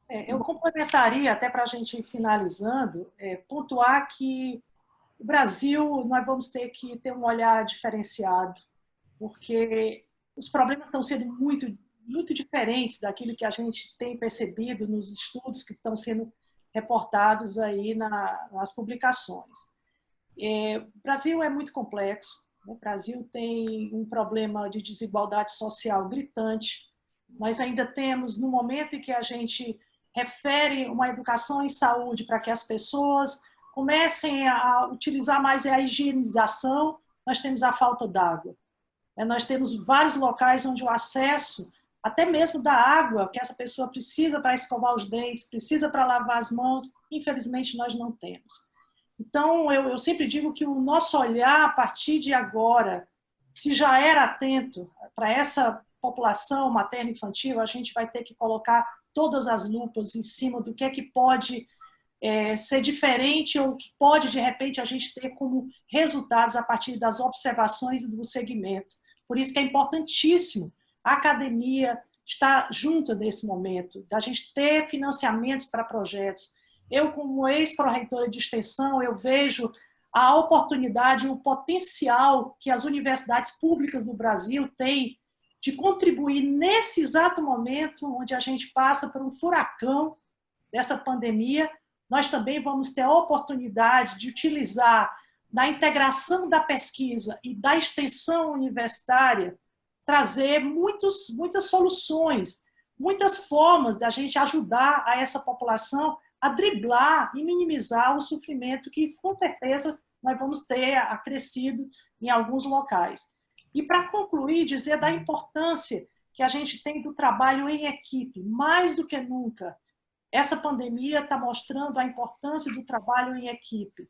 Eu complementaria, até para a gente ir finalizando, pontuar que o Brasil, nós vamos ter que ter um olhar diferenciado, porque os problemas estão sendo muito, muito diferentes daquilo que a gente tem percebido nos estudos que estão sendo reportados aí nas publicações. O Brasil é muito complexo, o Brasil tem um problema de desigualdade social gritante. Nós ainda temos, no momento em que a gente refere uma educação em saúde para que as pessoas comecem a utilizar mais a higienização, nós temos a falta d'água. Nós temos vários locais onde o acesso, até mesmo da água, que essa pessoa precisa para escovar os dentes, precisa para lavar as mãos, infelizmente nós não temos. Então, eu sempre digo que o nosso olhar, a partir de agora, se já era atento para essa população materno-infantil, a gente vai ter que colocar todas as lupas em cima do que é que pode ser diferente ou que pode, de repente, a gente ter como resultados a partir das observações do segmento. Por isso que é importantíssimo a academia estar junto nesse momento, da gente ter financiamentos para projetos. Eu, como ex-pró-reitora de extensão, eu vejo a oportunidade e o potencial que as universidades públicas do Brasil têm de contribuir nesse exato momento onde a gente passa por um furacão dessa pandemia. Nós também vamos ter a oportunidade de utilizar na integração da pesquisa e da extensão universitária, trazer muitas soluções, muitas formas da gente ajudar a essa população a driblar e minimizar o sofrimento que, com certeza, nós vamos ter acrescido em alguns locais. E, para concluir, dizer da importância que a gente tem do trabalho em equipe, mais do que nunca. Essa pandemia está mostrando a importância do trabalho em equipe.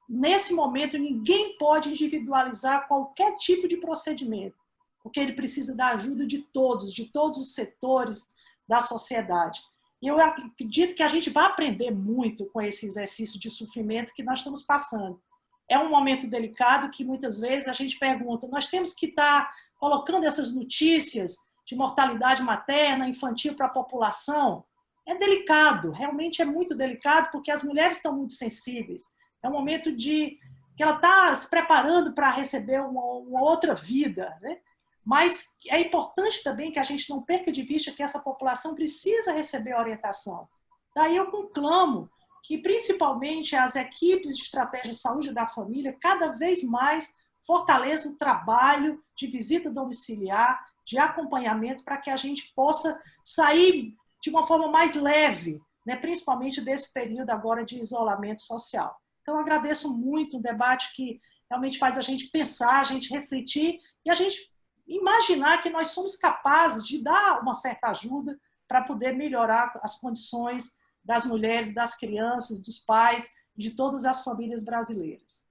Nesse momento, ninguém pode individualizar qualquer tipo de procedimento, porque ele precisa da ajuda de todos os setores da sociedade. E eu acredito que a gente vai aprender muito com esse exercício de sofrimento que nós estamos passando. É um momento delicado que muitas vezes a gente pergunta, nós temos que estar colocando essas notícias de mortalidade materna, infantil para a população? É delicado, realmente é muito delicado, porque as mulheres estão muito sensíveis. É um momento que ela está se preparando para receber uma outra vida, né? Mas é importante também que a gente não perca de vista que essa população precisa receber orientação. Daí eu conclamo que, principalmente, as equipes de estratégia de saúde da família cada vez mais fortaleçam o trabalho de visita domiciliar, de acompanhamento, para que a gente possa sair de uma forma mais leve, né, principalmente desse período agora de isolamento social. Então, eu agradeço muito um debate que realmente faz a gente pensar, a gente refletir e a gente imaginar que nós somos capazes de dar uma certa ajuda para poder melhorar as condições das mulheres, das crianças, dos pais, de todas as famílias brasileiras.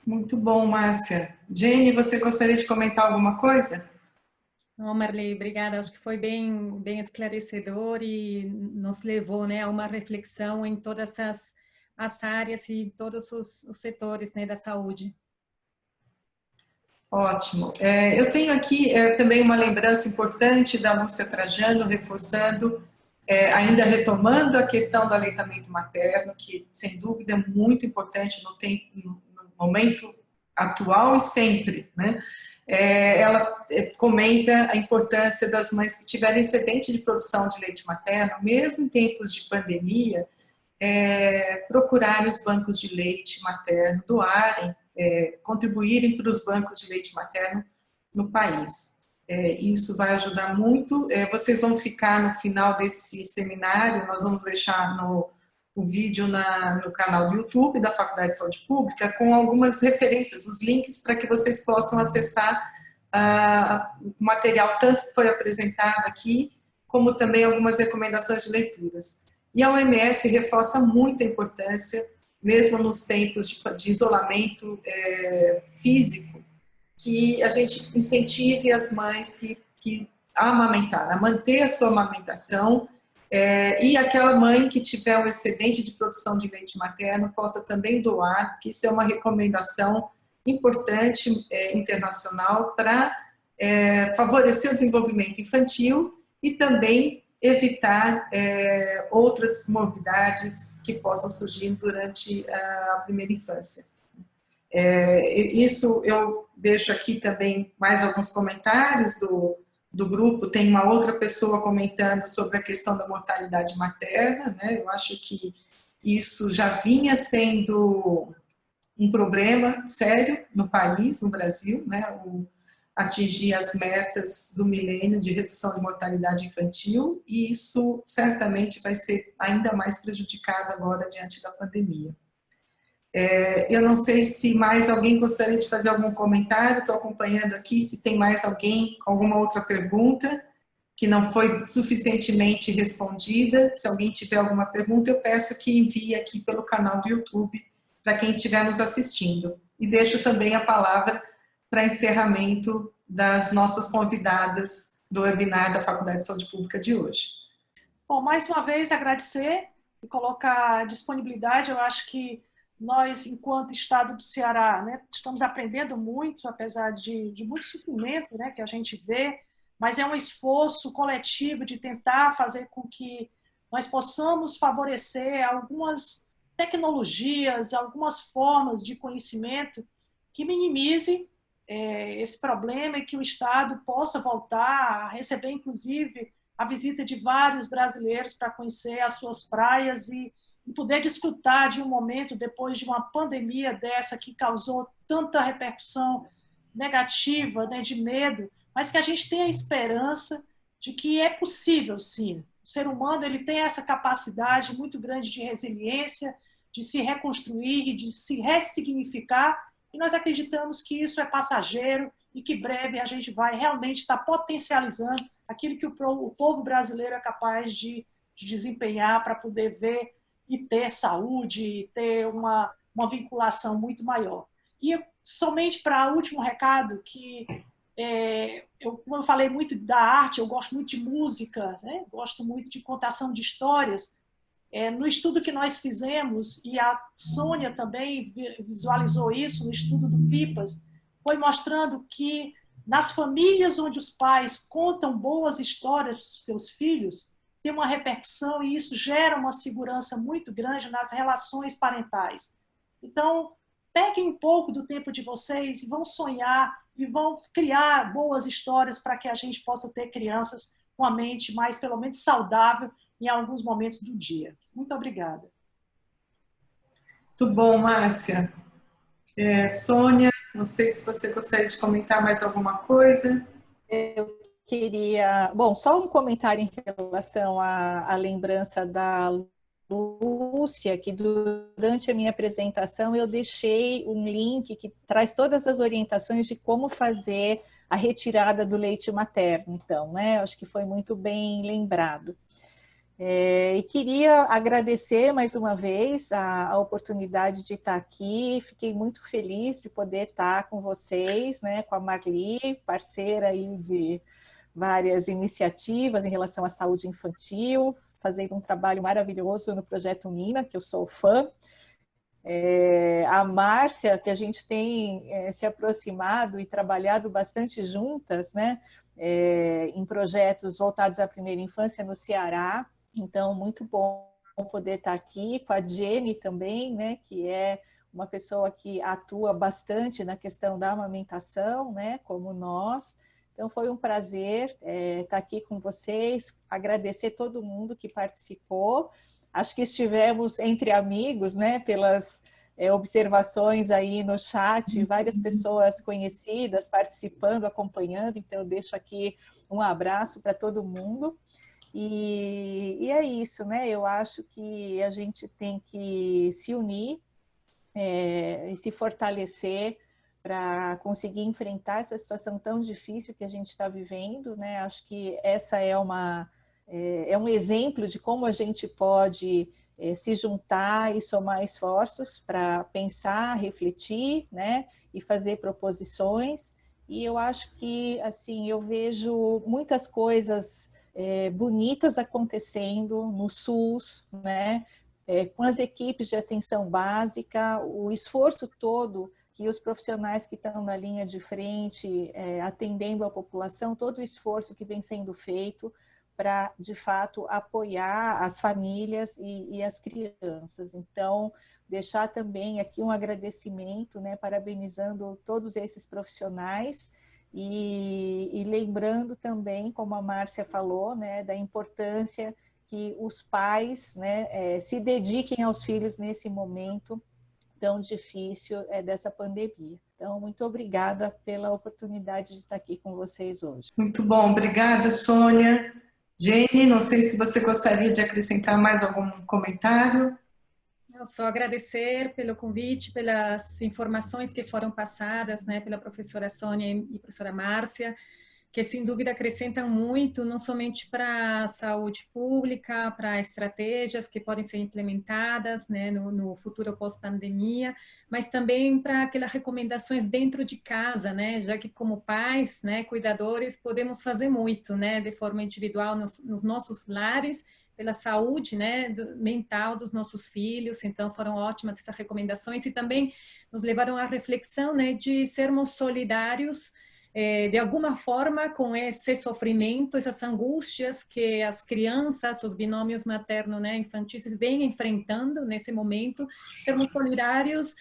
Muito bom, Márcia. Jenny, você gostaria de comentar alguma coisa? Não, Marli, obrigada. Acho que foi bem esclarecedor e nos levou, né, a uma reflexão em todas as áreas e todos os setores, né, da saúde. Ótimo. Eu tenho aqui também uma lembrança importante da Lúcia Trajano, reforçando, ainda retomando a questão do aleitamento materno, que sem dúvida é muito importante no momento atual e sempre, né? Ela comenta a importância das mães que tiverem excedente de produção de leite materno, mesmo em tempos de pandemia, procurarem os bancos de leite materno, doarem, contribuírem para os bancos de leite materno no país. Isso vai ajudar muito. Vocês vão ficar no final desse seminário, nós vamos deixar o vídeo no canal do YouTube da Faculdade de Saúde Pública com algumas referências, os links para que vocês possam acessar o material, tanto que foi apresentado aqui, como também algumas recomendações de leituras. E a OMS reforça muito a importância, mesmo nos tempos de isolamento físico, que a gente incentive as mães a amamentar, a manter a sua amamentação, e aquela mãe que tiver um excedente de produção de leite materno possa também doar, porque isso é uma recomendação importante internacional para favorecer o desenvolvimento infantil e também evitar outras morbidades que possam surgir durante a primeira infância. Isso eu deixo aqui também mais alguns comentários do grupo. Tem uma outra pessoa comentando sobre a questão da mortalidade materna, né? Eu acho que isso já vinha sendo um problema sério no país, no Brasil, né? Atingir as metas do milênio de redução de mortalidade infantil, e isso certamente vai ser ainda mais prejudicado agora diante da pandemia. Eu não sei se mais alguém gostaria de fazer algum comentário, estou acompanhando aqui se tem mais alguém com alguma outra pergunta que não foi suficientemente respondida. Se alguém tiver alguma pergunta, eu peço que envie aqui pelo canal do YouTube para quem estiver nos assistindo. E deixo também a palavra para encerramento das nossas convidadas do webinar da Faculdade de Saúde Pública de hoje. Bom, mais uma vez agradecer e colocar disponibilidade. Eu acho que nós, enquanto Estado do Ceará, né, estamos aprendendo muito, apesar de muito sofrimento, né, que a gente vê, mas é um esforço coletivo de tentar fazer com que nós possamos favorecer algumas tecnologias, algumas formas de conhecimento que minimize esse problema e que o Estado possa voltar a receber, inclusive, a visita de vários brasileiros para conhecer as suas praias e poder desfrutar de um momento depois de uma pandemia dessa que causou tanta repercussão negativa, né, de medo, mas que a gente tem a esperança de que é possível, sim. O ser humano ele tem essa capacidade muito grande de resiliência, de se reconstruir e de se ressignificar, e nós acreditamos que isso é passageiro e que breve a gente vai realmente estar potencializando aquilo que o povo brasileiro é capaz de desempenhar para poder ver e ter saúde, e ter uma vinculação muito maior. E somente para o último recado, que como eu falei muito da arte, eu gosto muito de música, né? Gosto muito de contação de histórias. No estudo que nós fizemos, e a Sônia também visualizou isso no estudo do PIPAS, foi mostrando que nas famílias onde os pais contam boas histórias para os seus filhos, tem uma repercussão e isso gera uma segurança muito grande nas relações parentais. Então, peguem um pouco do tempo de vocês e vão sonhar e vão criar boas histórias para que a gente possa ter crianças com a mente mais, pelo menos, saudável em alguns momentos do dia. Muito obrigada. Muito bom, Márcia. Sônia, não sei se você gostaria de comentar mais alguma coisa. Eu queria... Bom, só um comentário em relação à lembrança da Lúcia, que durante a minha apresentação eu deixei um link que traz todas as orientações de como fazer a retirada do leite materno. Então, né, acho que foi muito bem lembrado. E queria agradecer mais uma vez a oportunidade de estar aqui. Fiquei muito feliz de poder estar com vocês, né, com a Marli, parceira aí de várias iniciativas em relação à saúde infantil, fazendo um trabalho maravilhoso no Projeto Mina, que eu sou fã. A Márcia, que a gente tem se aproximado e trabalhado bastante juntas, né, em projetos voltados à primeira infância no Ceará. Então, muito bom poder estar aqui com a Jenny também, né, que é uma pessoa que atua bastante na questão da amamentação, né, como nós. Então, foi um prazer estar aqui com vocês, agradecer todo mundo que participou. Acho que estivemos entre amigos, né, pelas observações aí no chat, várias pessoas conhecidas participando, acompanhando, então eu deixo aqui um abraço para todo mundo. E é isso, né? Eu acho que a gente tem que se unir e se fortalecer para conseguir enfrentar essa situação tão difícil que a gente está vivendo, né? Acho que essa é um exemplo de como a gente pode se juntar e somar esforços para pensar, refletir, né? E fazer proposições. E eu acho que, assim, eu vejo muitas coisas bonitas acontecendo no SUS, né? Com as equipes de atenção básica, o esforço todo que os profissionais que estão na linha de frente, atendendo a população, todo o esforço que vem sendo feito para, de fato, apoiar as famílias e as crianças. Então, deixar também aqui um agradecimento, né, parabenizando todos esses profissionais e lembrando também, como a Márcia falou, né, da importância que os pais, né, se dediquem aos filhos nesse momento tão difícil dessa pandemia. Então, muito obrigada pela oportunidade de estar aqui com vocês hoje. Muito bom, obrigada, Sônia. Jenny, não sei se você gostaria de acrescentar mais algum comentário. Eu só agradecer pelo convite, pelas informações que foram passadas, né, pela professora Sônia e professora Márcia, que sem dúvida acrescentam muito, não somente para a saúde pública, para estratégias que podem ser implementadas, né, no futuro pós-pandemia, mas também para aquelas recomendações dentro de casa, né, já que como pais, né, cuidadores, podemos fazer muito, né, de forma individual nos nossos lares, pela saúde, né, mental dos nossos filhos. Então foram ótimas essas recomendações e também nos levaram à reflexão, né, de sermos solidários de alguma forma com esse sofrimento, essas angústias que as crianças, os binômios materno, né, infantis vêm enfrentando nesse momento, sermos solidários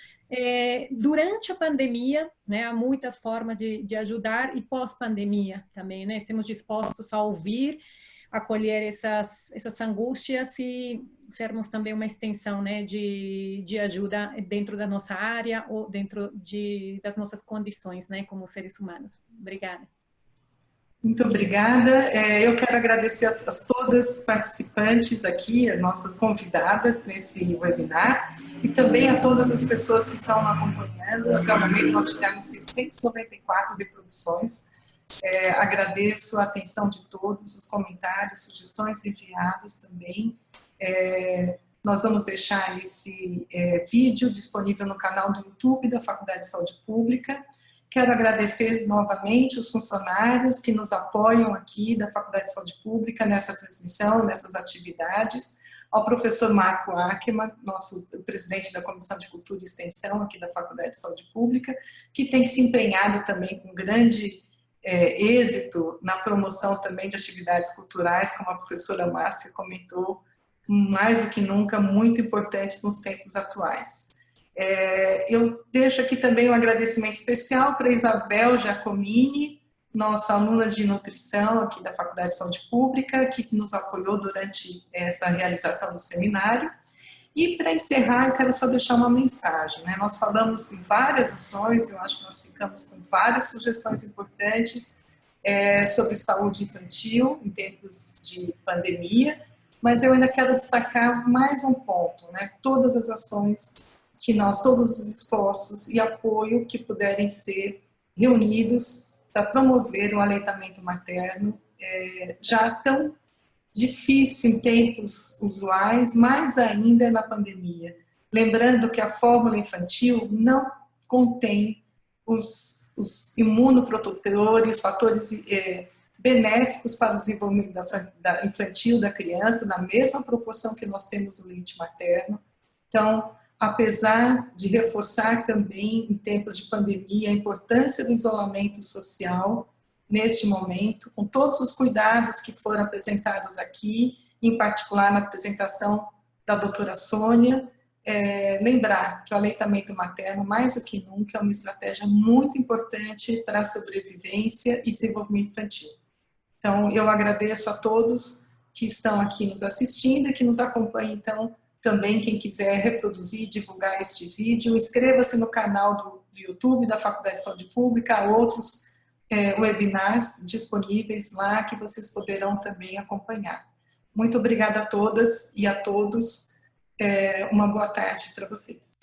durante a pandemia, né, há muitas formas de ajudar e pós-pandemia também, né, estamos dispostos a ouvir, acolher essas angústias e sermos também uma extensão, né, de ajuda dentro da nossa área ou dentro das nossas condições, né, como seres humanos. Obrigada. Muito obrigada. Eu quero agradecer a todas participantes aqui, as nossas convidadas nesse webinar, e também a todas as pessoas que estão acompanhando. Até o momento nós tivemos 694 reproduções. Agradeço a atenção de todos, os comentários, sugestões enviadas também. Nós vamos deixar esse vídeo disponível no canal do YouTube da Faculdade de Saúde Pública. Quero agradecer novamente os funcionários que nos apoiam aqui da Faculdade de Saúde Pública nessa transmissão, nessas atividades, ao professor Marco Ackermann, nosso presidente da Comissão de Cultura e Extensão aqui da Faculdade de Saúde Pública, que tem se empenhado também com grande êxito na promoção também de atividades culturais, como a professora Márcia comentou, mais do que nunca, muito importantes nos tempos atuais. Eu deixo aqui também um agradecimento especial para Isabel Giacomini, nossa aluna de nutrição aqui da Faculdade de Saúde Pública, que nos apoiou durante essa realização do seminário. E para encerrar, eu quero só deixar uma mensagem, né? Nós falamos em várias ações, eu acho que nós ficamos com várias sugestões importantes sobre saúde infantil em tempos de pandemia, mas eu ainda quero destacar mais um ponto, né? Todas as ações que todos os esforços e apoio que puderem ser reunidos para promover o aleitamento materno, já tão difícil em tempos usuais, mais ainda na pandemia. Lembrando que a fórmula infantil não contém os imunoprotutores, fatores benéficos para o desenvolvimento infantil da criança, na mesma proporção que nós temos o leite materno. Então, apesar de reforçar também, em tempos de pandemia, a importância do isolamento social, neste momento, com todos os cuidados que foram apresentados aqui, em particular na apresentação da doutora Sônia, lembrar que o aleitamento materno, mais do que nunca, é uma estratégia muito importante para a sobrevivência e desenvolvimento infantil. Então, eu agradeço a todos que estão aqui nos assistindo e que nos acompanham, então, Também quem quiser reproduzir e divulgar este vídeo, inscreva-se no canal do YouTube da Faculdade de Saúde Pública, há outros webinars disponíveis lá que vocês poderão também acompanhar. Muito obrigada a todas e a todos, uma boa tarde para vocês.